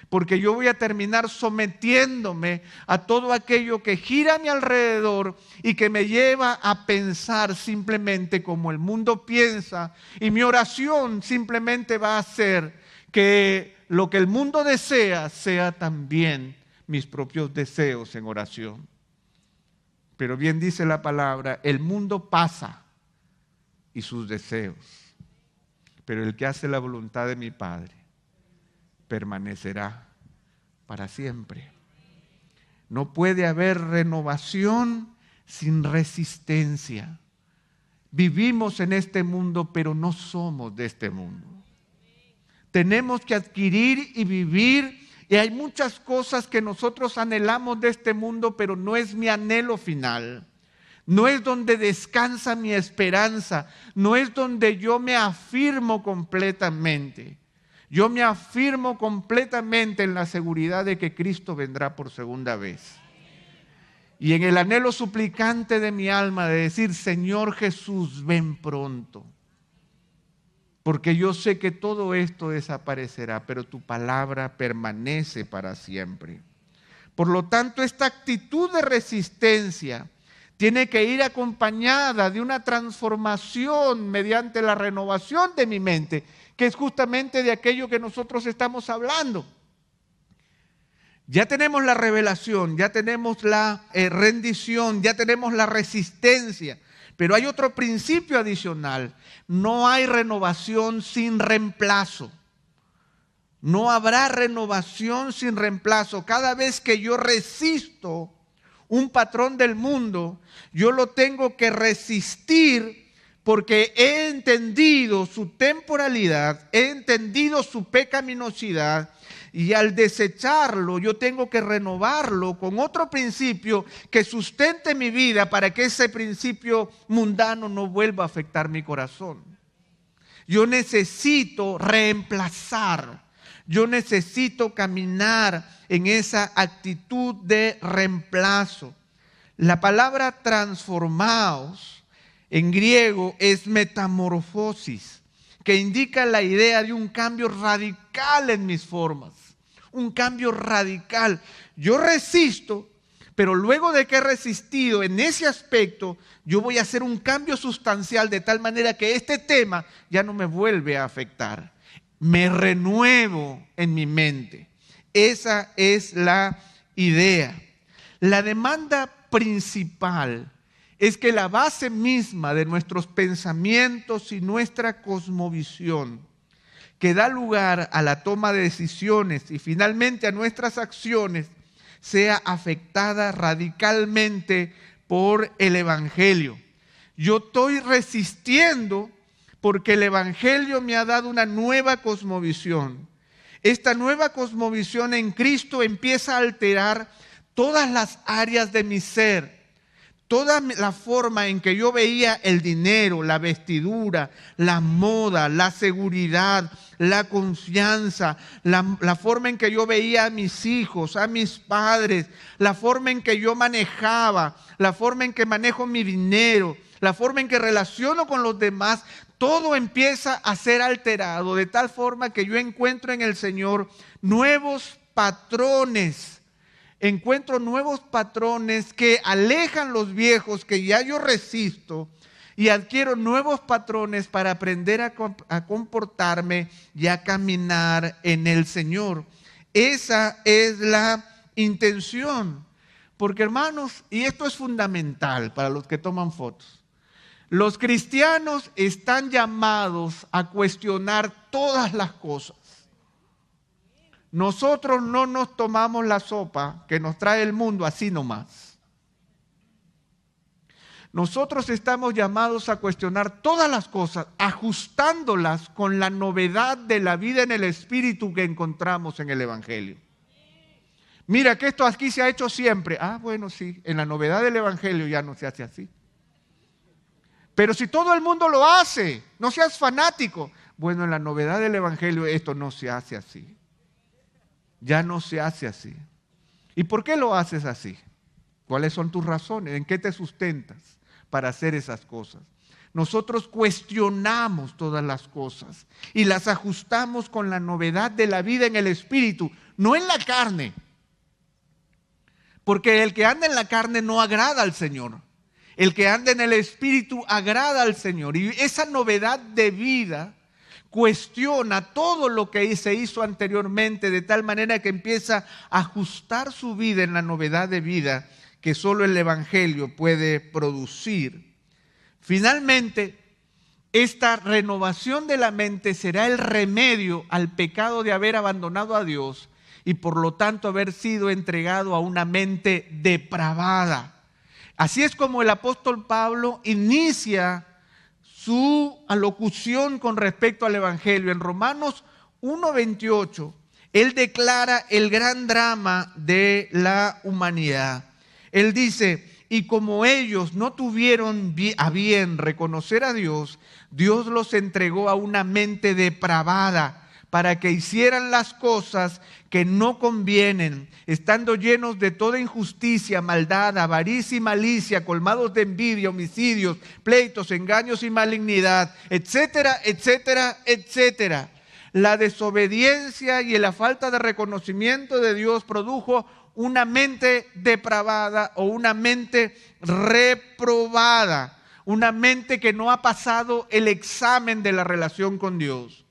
Porque yo voy a terminar sometiéndome a todo aquello que gira a mi alrededor y que me lleva a pensar simplemente como el mundo piensa. Y mi oración simplemente va a ser que lo que el mundo desea sea también mis propios deseos en oración. Pero bien dice la palabra, el mundo pasa y sus deseos, pero el que hace la voluntad de mi Padre permanecerá para siempre. No puede haber renovación sin resistencia. Vivimos en este mundo, pero no somos de este mundo. Tenemos que adquirir y vivir. Y hay muchas cosas que nosotros anhelamos de este mundo, pero no es mi anhelo final. No es donde descansa mi esperanza. No es donde yo me afirmo completamente. Yo me afirmo completamente en la seguridad de que Cristo vendrá por segunda vez. Y en el anhelo suplicante de mi alma de decir: Señor Jesús, ven pronto. Porque yo sé que todo esto desaparecerá, pero tu palabra permanece para siempre. Por lo tanto, esta actitud de resistencia tiene que ir acompañada de una transformación mediante la renovación de mi mente, que es justamente de aquello que nosotros estamos hablando. Ya tenemos la revelación, ya tenemos la rendición, ya tenemos la resistencia. Pero hay otro principio adicional. No hay renovación sin reemplazo. No habrá renovación sin reemplazo. Cada vez que yo resisto un patrón del mundo, yo lo tengo que resistir porque he entendido su temporalidad, he entendido su pecaminosidad, y al desecharlo yo tengo que renovarlo con otro principio que sustente mi vida para que ese principio mundano no vuelva a afectar mi corazón. Yo necesito reemplazar. Yo necesito caminar en esa actitud de reemplazo. La palabra transformaos en griego es metamorfosis, que indica la idea de un cambio radical en mis formas. Un cambio radical. Yo resisto, pero luego de que he resistido en ese aspecto, yo voy a hacer un cambio sustancial de tal manera que este tema ya no me vuelve a afectar. Me renuevo en mi mente. Esa es la idea. La demanda principal es que la base misma de nuestros pensamientos y nuestra cosmovisión, que da lugar a la toma de decisiones y finalmente a nuestras acciones, sea afectada radicalmente por el Evangelio. Yo estoy resistiendo porque el Evangelio me ha dado una nueva cosmovisión. Esta nueva cosmovisión en Cristo empieza a alterar todas las áreas de mi ser. Toda la forma en que yo veía el dinero, la vestidura, la moda, la seguridad, la confianza, la forma en que yo veía a mis hijos, a mis padres, la forma en que yo manejaba, la forma en que manejo mi dinero, la forma en que relaciono con los demás, todo empieza a ser alterado de tal forma que yo encuentro en el Señor nuevos patrones. Encuentro nuevos patrones que alejan los viejos que ya yo resisto y adquiero nuevos patrones para aprender a comportarme y a caminar en el Señor. Esa es la intención. Porque hermanos, y esto es fundamental para los que toman fotos, los cristianos están llamados a cuestionar todas las cosas. Nosotros no nos tomamos la sopa que nos trae el mundo así nomás. Nosotros estamos llamados a cuestionar todas las cosas, ajustándolas con la novedad de la vida en el Espíritu que encontramos en el Evangelio. Mira que esto aquí se ha hecho siempre. Ah, bueno, sí, en la novedad del Evangelio ya no se hace así. Pero si todo el mundo lo hace, no seas fanático. Bueno, en la novedad del Evangelio esto no se hace así. Ya no se hace así. ¿Y por qué lo haces así? ¿Cuáles son tus razones? ¿En qué te sustentas para hacer esas cosas? Nosotros cuestionamos todas las cosas y las ajustamos con la novedad de la vida en el Espíritu, no en la carne. Porque el que anda en la carne no agrada al Señor. El que anda en el Espíritu agrada al Señor. Y esa novedad de vida cuestiona todo lo que se hizo anteriormente, de tal manera que empieza a ajustar su vida en la novedad de vida que solo el Evangelio puede producir. Finalmente, esta renovación de la mente será el remedio al pecado de haber abandonado a Dios y por lo tanto haber sido entregado a una mente depravada. Así es como el apóstol Pablo inicia su alocución con respecto al Evangelio. En Romanos 1:28, él declara el gran drama de la humanidad. Él dice, y como ellos no tuvieron a bien reconocer a Dios, Dios los entregó a una mente depravada para que hicieran las cosas que no convienen, estando llenos de toda injusticia, maldad, avaricia y malicia, colmados de envidia, homicidios, pleitos, engaños y malignidad, etcétera, etcétera, etcétera. La desobediencia y la falta de reconocimiento de Dios produjo una mente depravada o una mente reprobada, una mente que no ha pasado el examen de la relación con Dios.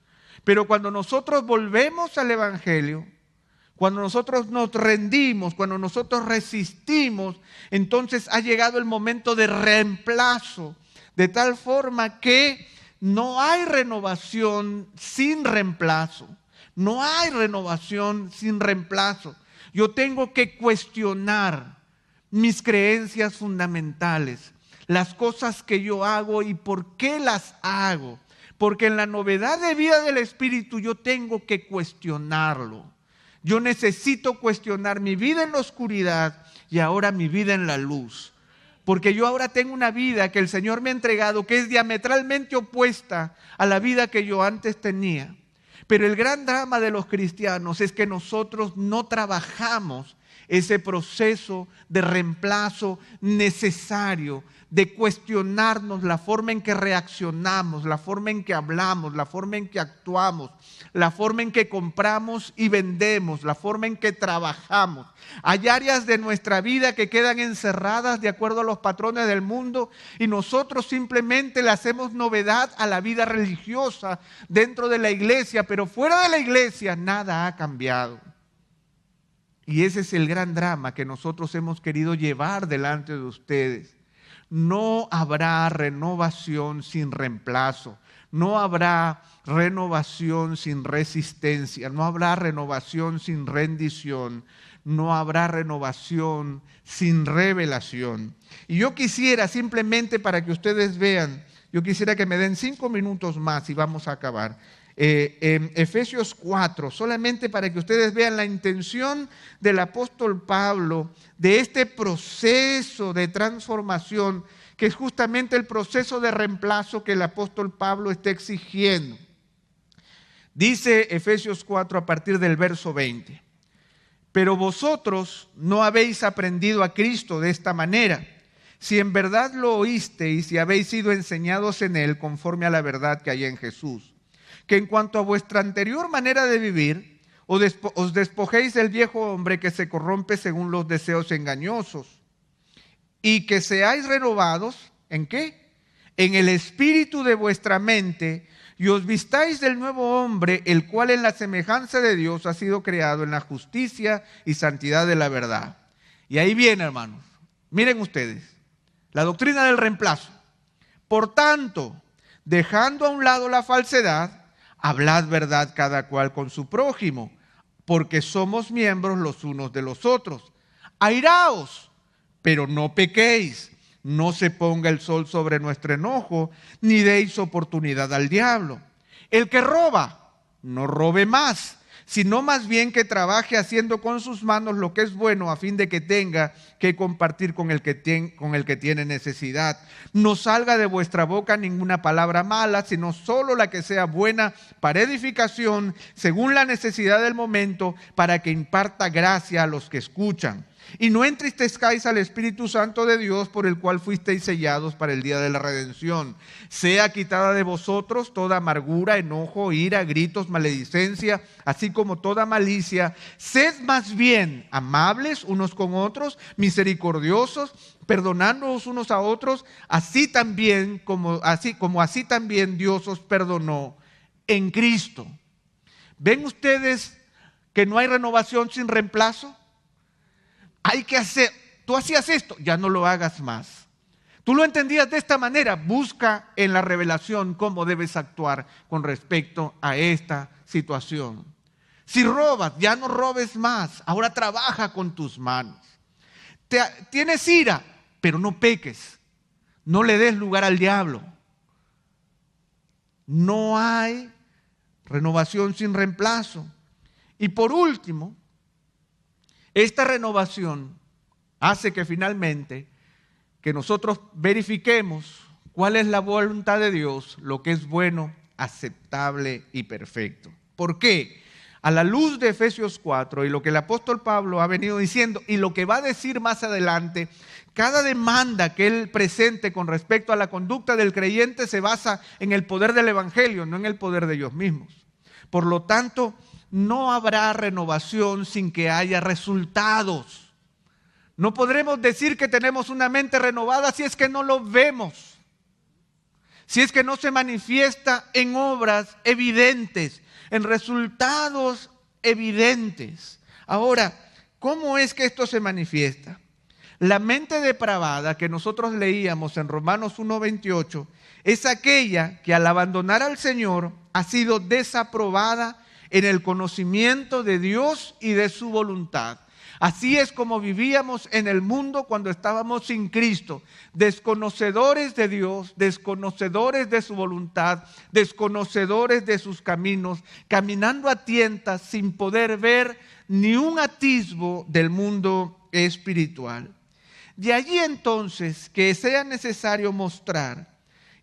Pero cuando nosotros volvemos al Evangelio, cuando nosotros nos rendimos, cuando nosotros resistimos, entonces ha llegado el momento de reemplazo. De tal forma que no hay renovación sin reemplazo. No hay renovación sin reemplazo. Yo tengo que cuestionar mis creencias fundamentales, las cosas que yo hago y por qué las hago. Porque en la novedad de vida del Espíritu yo tengo que cuestionarlo. Yo necesito cuestionar mi vida en la oscuridad y ahora mi vida en la luz. Porque yo ahora tengo una vida que el Señor me ha entregado que es diametralmente opuesta a la vida que yo antes tenía. Pero el gran drama de los cristianos es que nosotros no trabajamos ese proceso de reemplazo necesario, de cuestionarnos la forma en que reaccionamos, la forma en que hablamos, la forma en que actuamos, la forma en que compramos y vendemos, la forma en que trabajamos. Hay áreas de nuestra vida que quedan encerradas de acuerdo a los patrones del mundo y nosotros simplemente le hacemos novedad a la vida religiosa dentro de la iglesia, pero fuera de la iglesia nada ha cambiado. Y ese es el gran drama que nosotros hemos querido llevar delante de ustedes. No habrá renovación sin reemplazo, no habrá renovación sin resistencia, no habrá renovación sin rendición, no habrá renovación sin revelación. Y yo quisiera simplemente para que ustedes vean, yo quisiera que me den 5 minutos más y vamos a acabar. En Efesios 4, solamente para que ustedes vean la intención del apóstol Pablo de este proceso de transformación, que es justamente el proceso de reemplazo que el apóstol Pablo está exigiendo. Dice Efesios 4 a partir del verso 20, pero vosotros no habéis aprendido a Cristo de esta manera, si en verdad lo oísteis y habéis sido enseñados en él conforme a la verdad que hay en Jesús. Que en cuanto a vuestra anterior manera de vivir, os despojéis del viejo hombre que se corrompe según los deseos engañosos, y que seáis renovados, ¿en qué? En el espíritu de vuestra mente, y os vistáis del nuevo hombre, el cual en la semejanza de Dios ha sido creado en la justicia y santidad de la verdad. Y ahí viene, hermanos, miren ustedes, la doctrina del reemplazo. Por tanto, dejando a un lado la falsedad, hablad verdad cada cual con su prójimo, porque somos miembros los unos de los otros. Airaos, pero no pequéis. No se ponga el sol sobre nuestro enojo, ni deis oportunidad al diablo. El que roba, no robe más, sino más bien que trabaje haciendo con sus manos lo que es bueno, a fin de que tenga que compartir con el que tiene necesidad. No salga de vuestra boca ninguna palabra mala, sino solo la que sea buena para edificación, según la necesidad del momento, para que imparta gracia a los que escuchan. Y no entristezcáis al Espíritu Santo de Dios, por el cual fuisteis sellados para el día de la redención. Sea quitada de vosotros toda amargura, enojo, ira, gritos, maledicencia, así como toda malicia. Sed más bien amables unos con otros, misericordiosos, perdonándoos unos a otros, así también Dios os perdonó en Cristo. ¿Ven ustedes que no hay renovación sin reemplazo? Hay que hacer, tú hacías esto, ya no lo hagas más. Tú lo entendías de esta manera, busca en la revelación cómo debes actuar con respecto a esta situación. Si robas, ya no robes más, ahora trabaja con tus manos. Tienes ira, pero no peques, no le des lugar al diablo. No hay renovación sin reemplazo. Y por último, esta renovación hace que finalmente que nosotros verifiquemos cuál es la voluntad de Dios, lo que es bueno, aceptable y perfecto. ¿Por qué? A la luz de Efesios 4 y lo que el apóstol Pablo ha venido diciendo y lo que va a decir más adelante, cada demanda que él presente con respecto a la conducta del creyente se basa en el poder del evangelio, no en el poder de ellos mismos. Por lo tanto, no habrá renovación sin que haya resultados. No podremos decir que tenemos una mente renovada si es que no lo vemos, si es que no se manifiesta en obras evidentes, en resultados evidentes. Ahora, ¿cómo es que esto se manifiesta? La mente depravada que nosotros leíamos en Romanos 1:28 es aquella que al abandonar al Señor ha sido desaprobada en el conocimiento de Dios y de su voluntad. Así es como vivíamos en el mundo cuando estábamos sin Cristo, desconocedores de Dios, desconocedores de su voluntad, desconocedores de sus caminos, caminando a tientas sin poder ver ni un atisbo del mundo espiritual. De allí entonces que sea necesario mostrar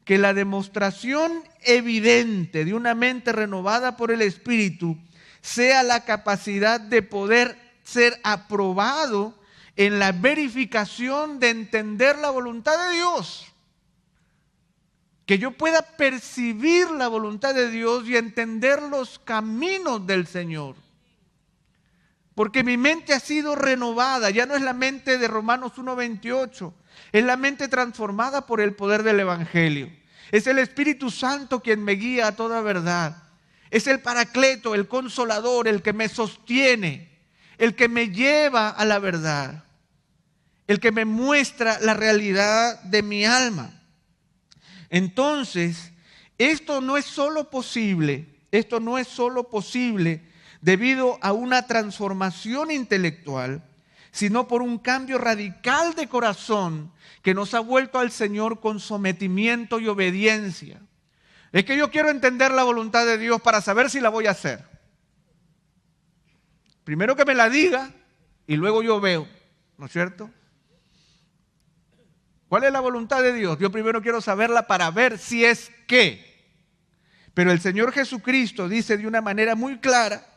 que la demostración evidente de una mente renovada por el Espíritu sea la capacidad de poder ser aprobado en la verificación de entender la voluntad de Dios. Que yo pueda percibir la voluntad de Dios y entender los caminos del Señor. Porque mi mente ha sido renovada, ya no es la mente de Romanos 1:28, es la mente transformada por el poder del Evangelio. Es el Espíritu Santo quien me guía a toda verdad. Es el Paracleto, el Consolador, el que me sostiene, el que me lleva a la verdad, el que me muestra la realidad de mi alma. Entonces, esto no es solo posible debido a una transformación intelectual, sino por un cambio radical de corazón que nos ha vuelto al Señor con sometimiento y obediencia. Es que yo quiero entender la voluntad de Dios para saber si la voy a hacer. Primero que me la diga y luego yo veo, ¿no es cierto? ¿Cuál es la voluntad de Dios? Yo primero quiero saberla para ver si es qué. Pero el Señor Jesucristo dice de una manera muy clara,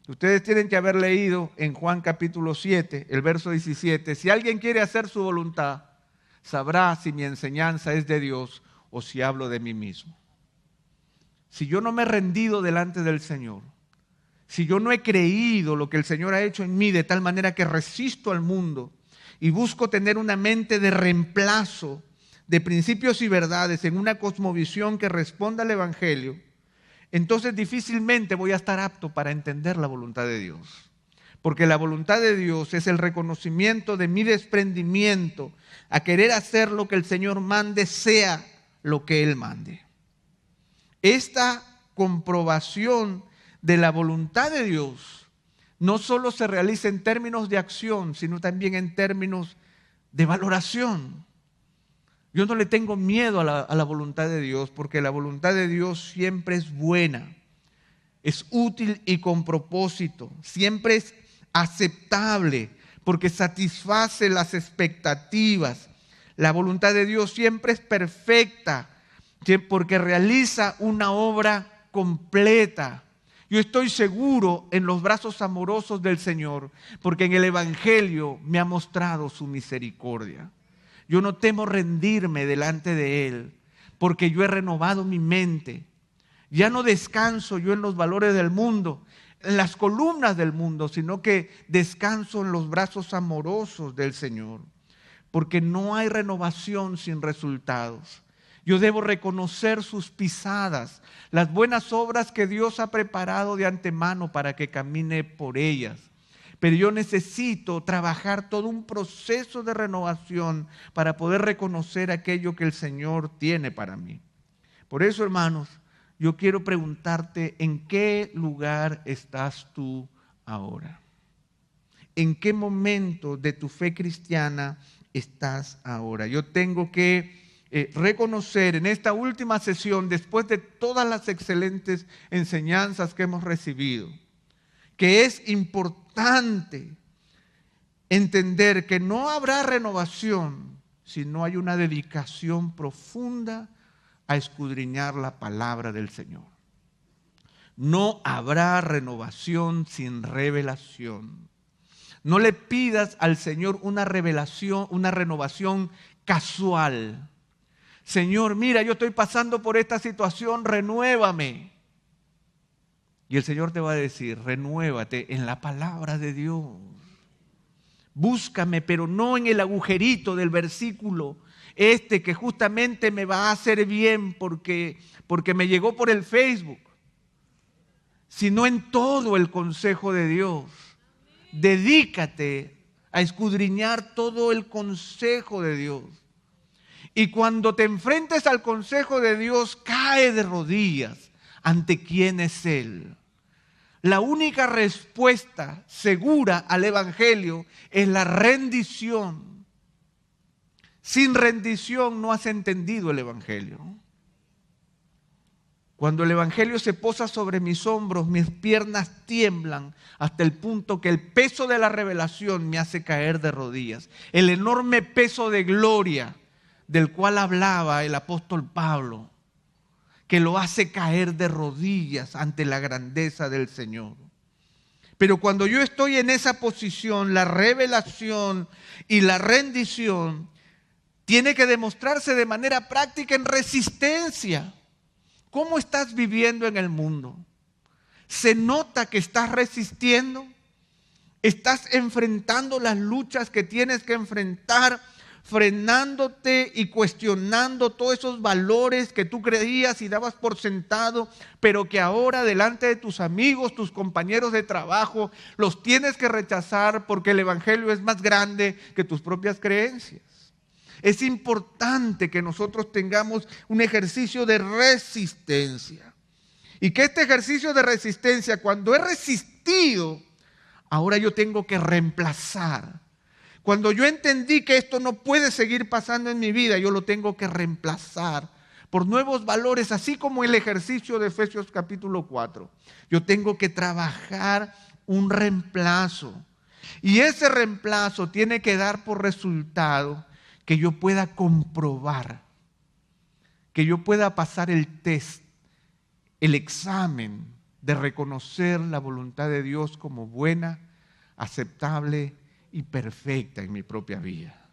ustedes tienen que haber leído en Juan capítulo 7, el verso 17, si alguien quiere hacer su voluntad, sabrá si mi enseñanza es de Dios o si hablo de mí mismo. Si yo no me he rendido delante del Señor, si yo no he creído lo que el Señor ha hecho en mí de tal manera que resisto al mundo y busco tener una mente de reemplazo de principios y verdades en una cosmovisión que responda al Evangelio, entonces difícilmente voy a estar apto para entender la voluntad de Dios. Porque la voluntad de Dios es el reconocimiento de mi desprendimiento a querer hacer lo que el Señor mande, sea lo que Él mande. Esta comprobación de la voluntad de Dios no solo se realiza en términos de acción, sino también en términos de valoración. Yo no le tengo miedo a la voluntad de Dios, porque la voluntad de Dios siempre es buena, es útil y con propósito, siempre es aceptable, porque satisface las expectativas. La voluntad de Dios siempre es perfecta, porque realiza una obra completa. Yo estoy seguro en los brazos amorosos del Señor, porque en el Evangelio me ha mostrado su misericordia. Yo no temo rendirme delante de Él, porque yo he renovado mi mente. Ya no descanso yo en los valores del mundo, en las columnas del mundo, sino que descanso en los brazos amorosos del Señor, porque no hay renovación sin resultados. Yo debo reconocer sus pisadas, las buenas obras que Dios ha preparado de antemano para que camine por ellas. Pero yo necesito trabajar todo un proceso de renovación para poder reconocer aquello que el Señor tiene para mí. Por eso, hermanos, yo quiero preguntarte, ¿en qué lugar estás tú ahora? ¿En qué momento de tu fe cristiana estás ahora? Yo tengo que reconocer en esta última sesión, después de todas las excelentes enseñanzas que hemos recibido, que es importante entender que no habrá renovación si no hay una dedicación profunda a escudriñar la palabra del Señor. No habrá renovación sin revelación. No le pidas al Señor una revelación, una renovación casual. Señor, mira, yo estoy pasando por esta situación, renuévame. Y el Señor te va a decir, renuévate en la palabra de Dios. Búscame, pero no en el agujerito del versículo que justamente me va a hacer bien porque me llegó por el Facebook, sino en todo el consejo de Dios. Dedícate a escudriñar todo el consejo de Dios. Y cuando te enfrentes al consejo de Dios, cae de rodillas ante quién es Él. La única respuesta segura al Evangelio es la rendición. Sin rendición no has entendido el Evangelio. Cuando el Evangelio se posa sobre mis hombros, mis piernas tiemblan hasta el punto que el peso de la revelación me hace caer de rodillas. El enorme peso de gloria del cual hablaba el apóstol Pablo, que lo hace caer de rodillas ante la grandeza del Señor. Pero cuando yo estoy en esa posición, la revelación y la rendición tiene que demostrarse de manera práctica en resistencia. ¿Cómo estás viviendo en el mundo? ¿Se nota que estás resistiendo? ¿Estás enfrentando las luchas que tienes que enfrentar, frenándote y cuestionando todos esos valores que tú creías y dabas por sentado, pero que ahora delante de tus amigos, tus compañeros de trabajo, los tienes que rechazar porque el Evangelio es más grande que tus propias creencias? Es importante que nosotros tengamos un ejercicio de resistencia. Y que este ejercicio de resistencia, cuando he resistido, ahora yo tengo que reemplazar. Cuando yo entendí que esto no puede seguir pasando en mi vida, yo lo tengo que reemplazar por nuevos valores, así como el ejercicio de Efesios capítulo 4. Yo tengo que trabajar un reemplazo. Y ese reemplazo tiene que dar por resultado que yo pueda comprobar, que yo pueda pasar el test, el examen de reconocer la voluntad de Dios como buena, aceptable y perfecta en mi propia vida.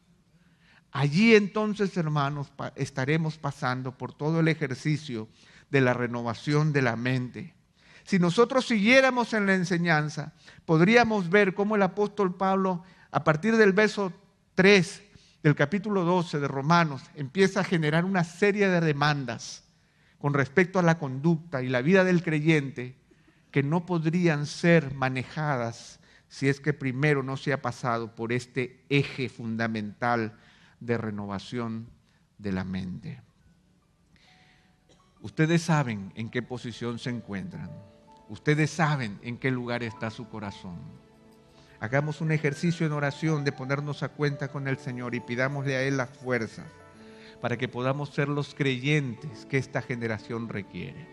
Allí entonces, hermanos, estaremos pasando por todo el ejercicio de la renovación de la mente. Si nosotros siguiéramos en la enseñanza, podríamos ver cómo el apóstol Pablo, a partir del verso 3 del capítulo 12 de Romanos, empieza a generar una serie de demandas con respecto a la conducta y la vida del creyente que no podrían ser manejadas si es que primero no se ha pasado por este eje fundamental de renovación de la mente. Ustedes saben en qué posición se encuentran. Ustedes saben en qué lugar está su corazón. Hagamos un ejercicio en oración de ponernos a cuenta con el Señor y pidámosle a Él las fuerzas para que podamos ser los creyentes que esta generación requiere.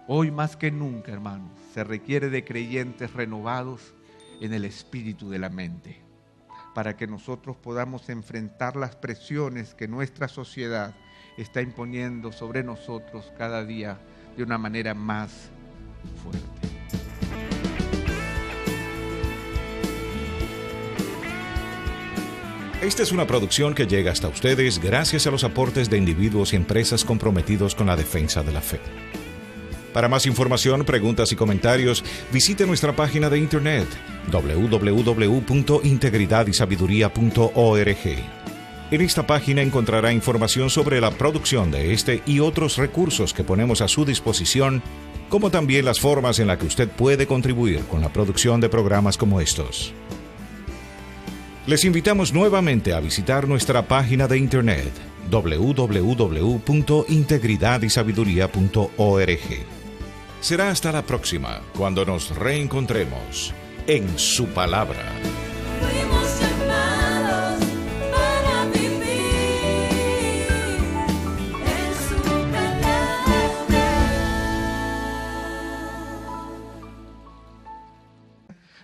Hoy más que nunca, hermanos, se requiere de creyentes renovados en el espíritu de la mente, para que nosotros podamos enfrentar las presiones que nuestra sociedad está imponiendo sobre nosotros cada día de una manera más fuerte. Esta es una producción que llega hasta ustedes gracias a los aportes de individuos y empresas comprometidos con la defensa de la fe. Para más información, preguntas y comentarios, visite nuestra página de internet www.integridadisabiduría.org. En esta página encontrará información sobre la producción de este y otros recursos que ponemos a su disposición, como también las formas en las que usted puede contribuir con la producción de programas como estos. Les invitamos nuevamente a visitar nuestra página de internet www.integridadisabiduría.org. Será hasta la próxima, cuando nos reencontremos en su palabra. Fuimos llamados para vivir en su palabra.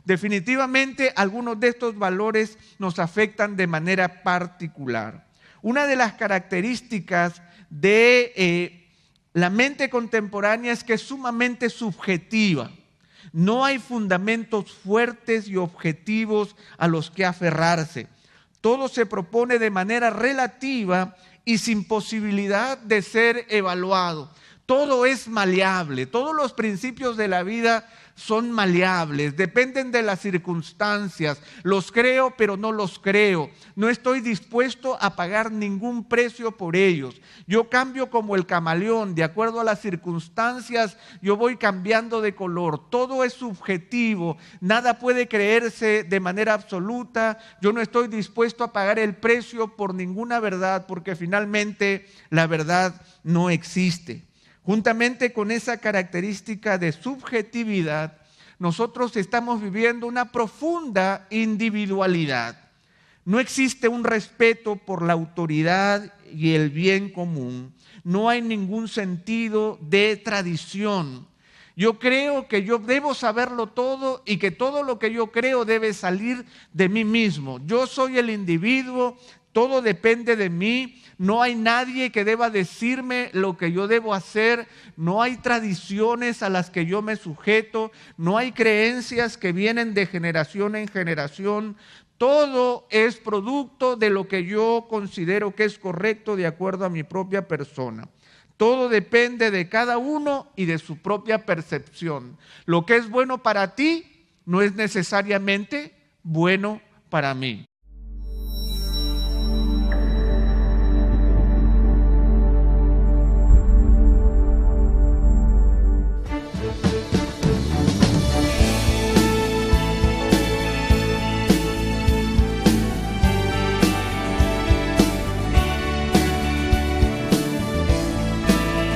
Definitivamente algunos de estos valores nos afectan de manera particular. Una de las características de la mente contemporánea es que es sumamente subjetiva. No hay fundamentos fuertes y objetivos a los que aferrarse. Todo se propone de manera relativa y sin posibilidad de ser evaluado. Todo es maleable, todos los principios de la vida son maleables, dependen de las circunstancias. Los creo, pero no los creo. No estoy dispuesto a pagar ningún precio por ellos. Yo cambio como el camaleón, de acuerdo a las circunstancias, yo voy cambiando de color. Todo es subjetivo, nada puede creerse de manera absoluta. Yo no estoy dispuesto a pagar el precio por ninguna verdad, porque finalmente la verdad no existe. Juntamente con esa característica de subjetividad, nosotros estamos viviendo una profunda individualidad. No existe un respeto por la autoridad y el bien común. No hay ningún sentido de tradición. Yo creo que yo debo saberlo todo y que todo lo que yo creo debe salir de mí mismo. Yo soy el individuo, todo depende de mí. No hay nadie que deba decirme lo que yo debo hacer. No hay tradiciones a las que yo me sujeto. No hay creencias que vienen de generación en generación. Todo es producto de lo que yo considero que es correcto de acuerdo a mi propia persona. Todo depende de cada uno y de su propia percepción. Lo que es bueno para ti no es necesariamente bueno para mí.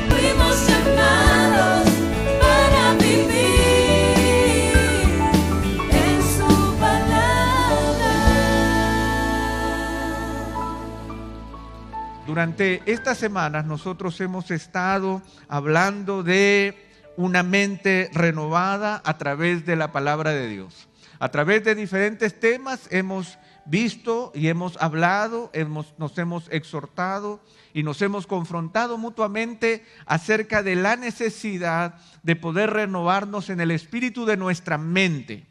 Fuimos llamados para vivir en su palabra. Durante estas semanas nosotros hemos estado hablando de una mente renovada a través de la palabra de Dios. A través de diferentes temas hemos visto y hemos hablado, nos hemos exhortado y nos hemos confrontado mutuamente acerca de la necesidad de poder renovarnos en el espíritu de nuestra mente.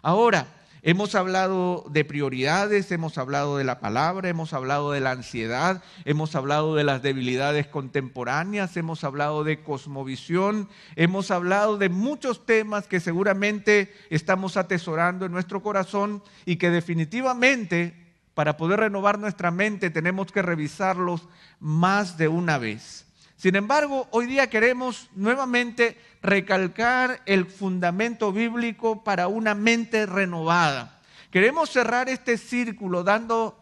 Ahora, hemos hablado de prioridades, hemos hablado de la palabra, hemos hablado de la ansiedad, hemos hablado de las debilidades contemporáneas, hemos hablado de cosmovisión, hemos hablado de muchos temas que seguramente estamos atesorando en nuestro corazón y que definitivamente para poder renovar nuestra mente tenemos que revisarlos más de una vez. Sin embargo, hoy día queremos nuevamente recalcar el fundamento bíblico para una mente renovada. Queremos cerrar este círculo dando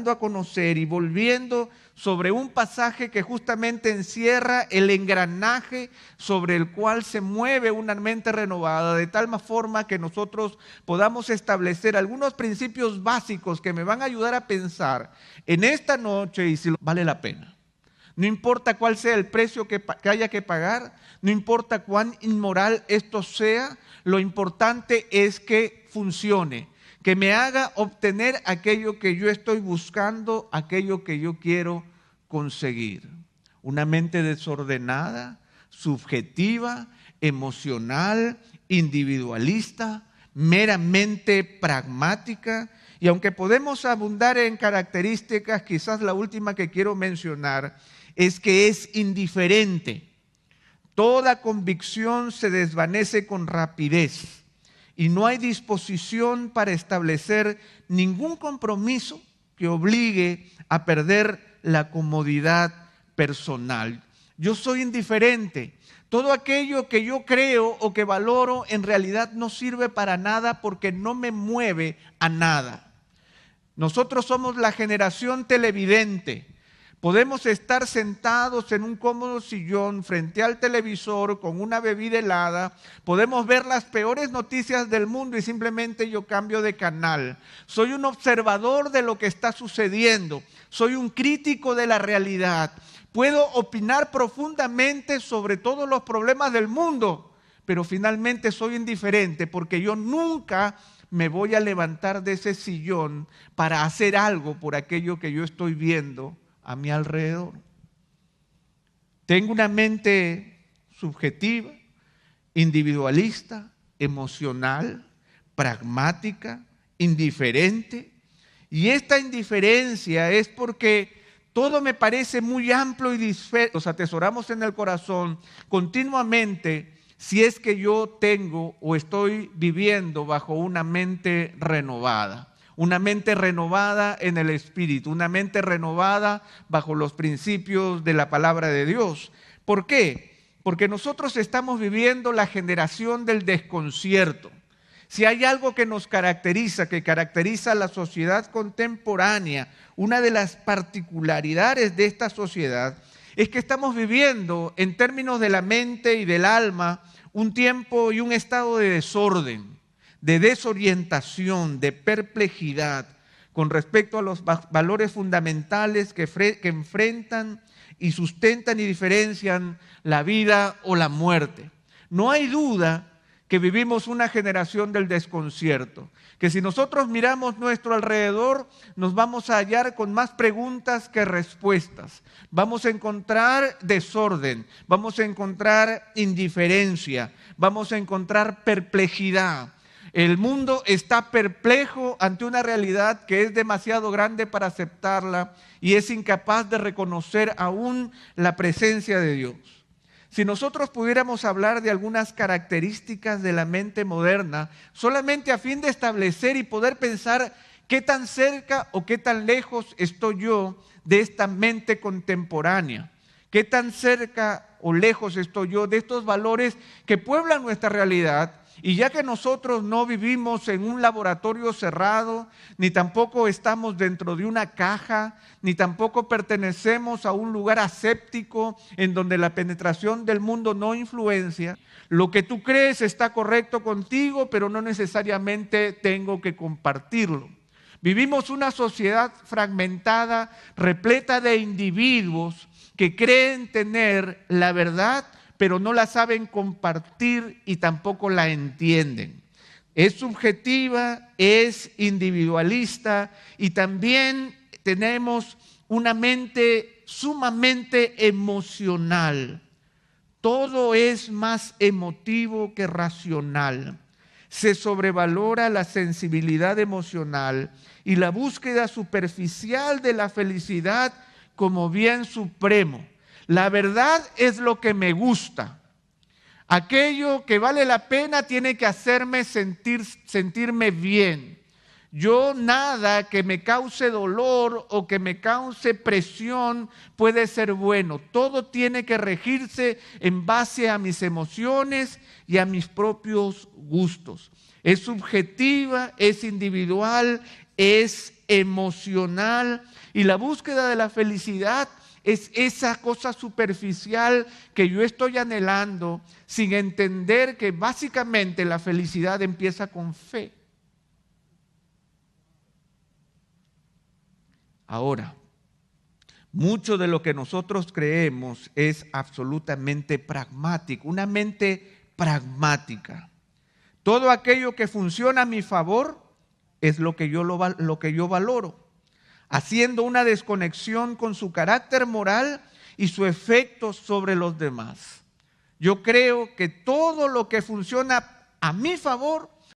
a conocer y volviendo sobre un pasaje que justamente encierra el engranaje sobre el cual se mueve una mente renovada, de tal forma que nosotros podamos establecer algunos principios básicos que me van a ayudar a pensar en esta noche y si vale la pena. No importa cuál sea el precio que haya que pagar, no importa cuán inmoral esto sea, lo importante es que funcione, que me haga obtener aquello que yo estoy buscando, aquello que yo quiero conseguir. Una mente desordenada, subjetiva, emocional, individualista, meramente pragmática. Y aunque podemos abundar en características, quizás la última que quiero mencionar es que es indiferente. Toda convicción se desvanece con rapidez y no hay disposición para establecer ningún compromiso que obligue a perder la comodidad personal. Yo soy indiferente. Todo aquello que yo creo o que valoro en realidad no sirve para nada porque no me mueve a nada. Nosotros somos la generación televidente. Podemos estar sentados en un cómodo sillón frente al televisor con una bebida helada. Podemos ver las peores noticias del mundo y simplemente yo cambio de canal. Soy un observador de lo que está sucediendo. Soy un crítico de la realidad. Puedo opinar profundamente sobre todos los problemas del mundo, pero finalmente soy indiferente porque yo nunca me voy a levantar de ese sillón para hacer algo por aquello que yo estoy viendo a mi alrededor. Tengo una mente subjetiva, individualista, emocional, pragmática, indiferente. Y esta indiferencia es porque todo me parece muy amplio y disperso. Los atesoramos en el corazón continuamente si es que yo tengo o estoy viviendo bajo una mente renovada. Una mente renovada en el Espíritu, una mente renovada bajo los principios de la palabra de Dios. ¿Por qué? Porque nosotros estamos viviendo la generación del desconcierto. Si hay algo que nos caracteriza, que caracteriza a la sociedad contemporánea, una de las particularidades de esta sociedad es que estamos viviendo en términos de la mente y del alma un tiempo y un estado de desorden, de desorientación, de perplejidad con respecto a los valores fundamentales que enfrentan y sustentan y diferencian la vida o la muerte. No hay duda que vivimos una generación del desconcierto, que si nosotros miramos nuestro alrededor nos vamos a hallar con más preguntas que respuestas. Vamos a encontrar desorden, vamos a encontrar indiferencia, vamos a encontrar perplejidad. El mundo está perplejo ante una realidad que es demasiado grande para aceptarla y es incapaz de reconocer aún la presencia de Dios. Si nosotros pudiéramos hablar de algunas características de la mente moderna, solamente a fin de establecer y poder pensar qué tan cerca o qué tan lejos estoy yo de esta mente contemporánea, qué tan cerca o lejos estoy yo de estos valores que pueblan nuestra realidad. Y ya que nosotros no vivimos en un laboratorio cerrado, ni tampoco estamos dentro de una caja, ni tampoco pertenecemos a un lugar aséptico en donde la penetración del mundo no influencia, lo que tú crees está correcto contigo, pero no necesariamente tengo que compartirlo. Vivimos una sociedad fragmentada, repleta de individuos que creen tener la verdad, pero no la saben compartir y tampoco la entienden. Es subjetiva, es individualista y también tenemos una mente sumamente emocional. Todo es más emotivo que racional. Se sobrevalora la sensibilidad emocional y la búsqueda superficial de la felicidad como bien supremo. La verdad es lo que me gusta. Aquello que vale la pena tiene que hacerme sentirme bien. Yo nada que me cause dolor o que me cause presión puede ser bueno. Todo tiene que regirse en base a mis emociones y a mis propios gustos. Es subjetiva, es individual, es emocional y la búsqueda de la felicidad es esa cosa superficial que yo estoy anhelando sin entender que básicamente la felicidad empieza con fe. Ahora, mucho de lo que nosotros creemos es absolutamente pragmático, una mente pragmática. Todo aquello que funciona a mi favor es lo que yo valoro, haciendo una desconexión con su carácter moral y su efecto sobre los demás. Yo creo que todo lo que funciona a mi favor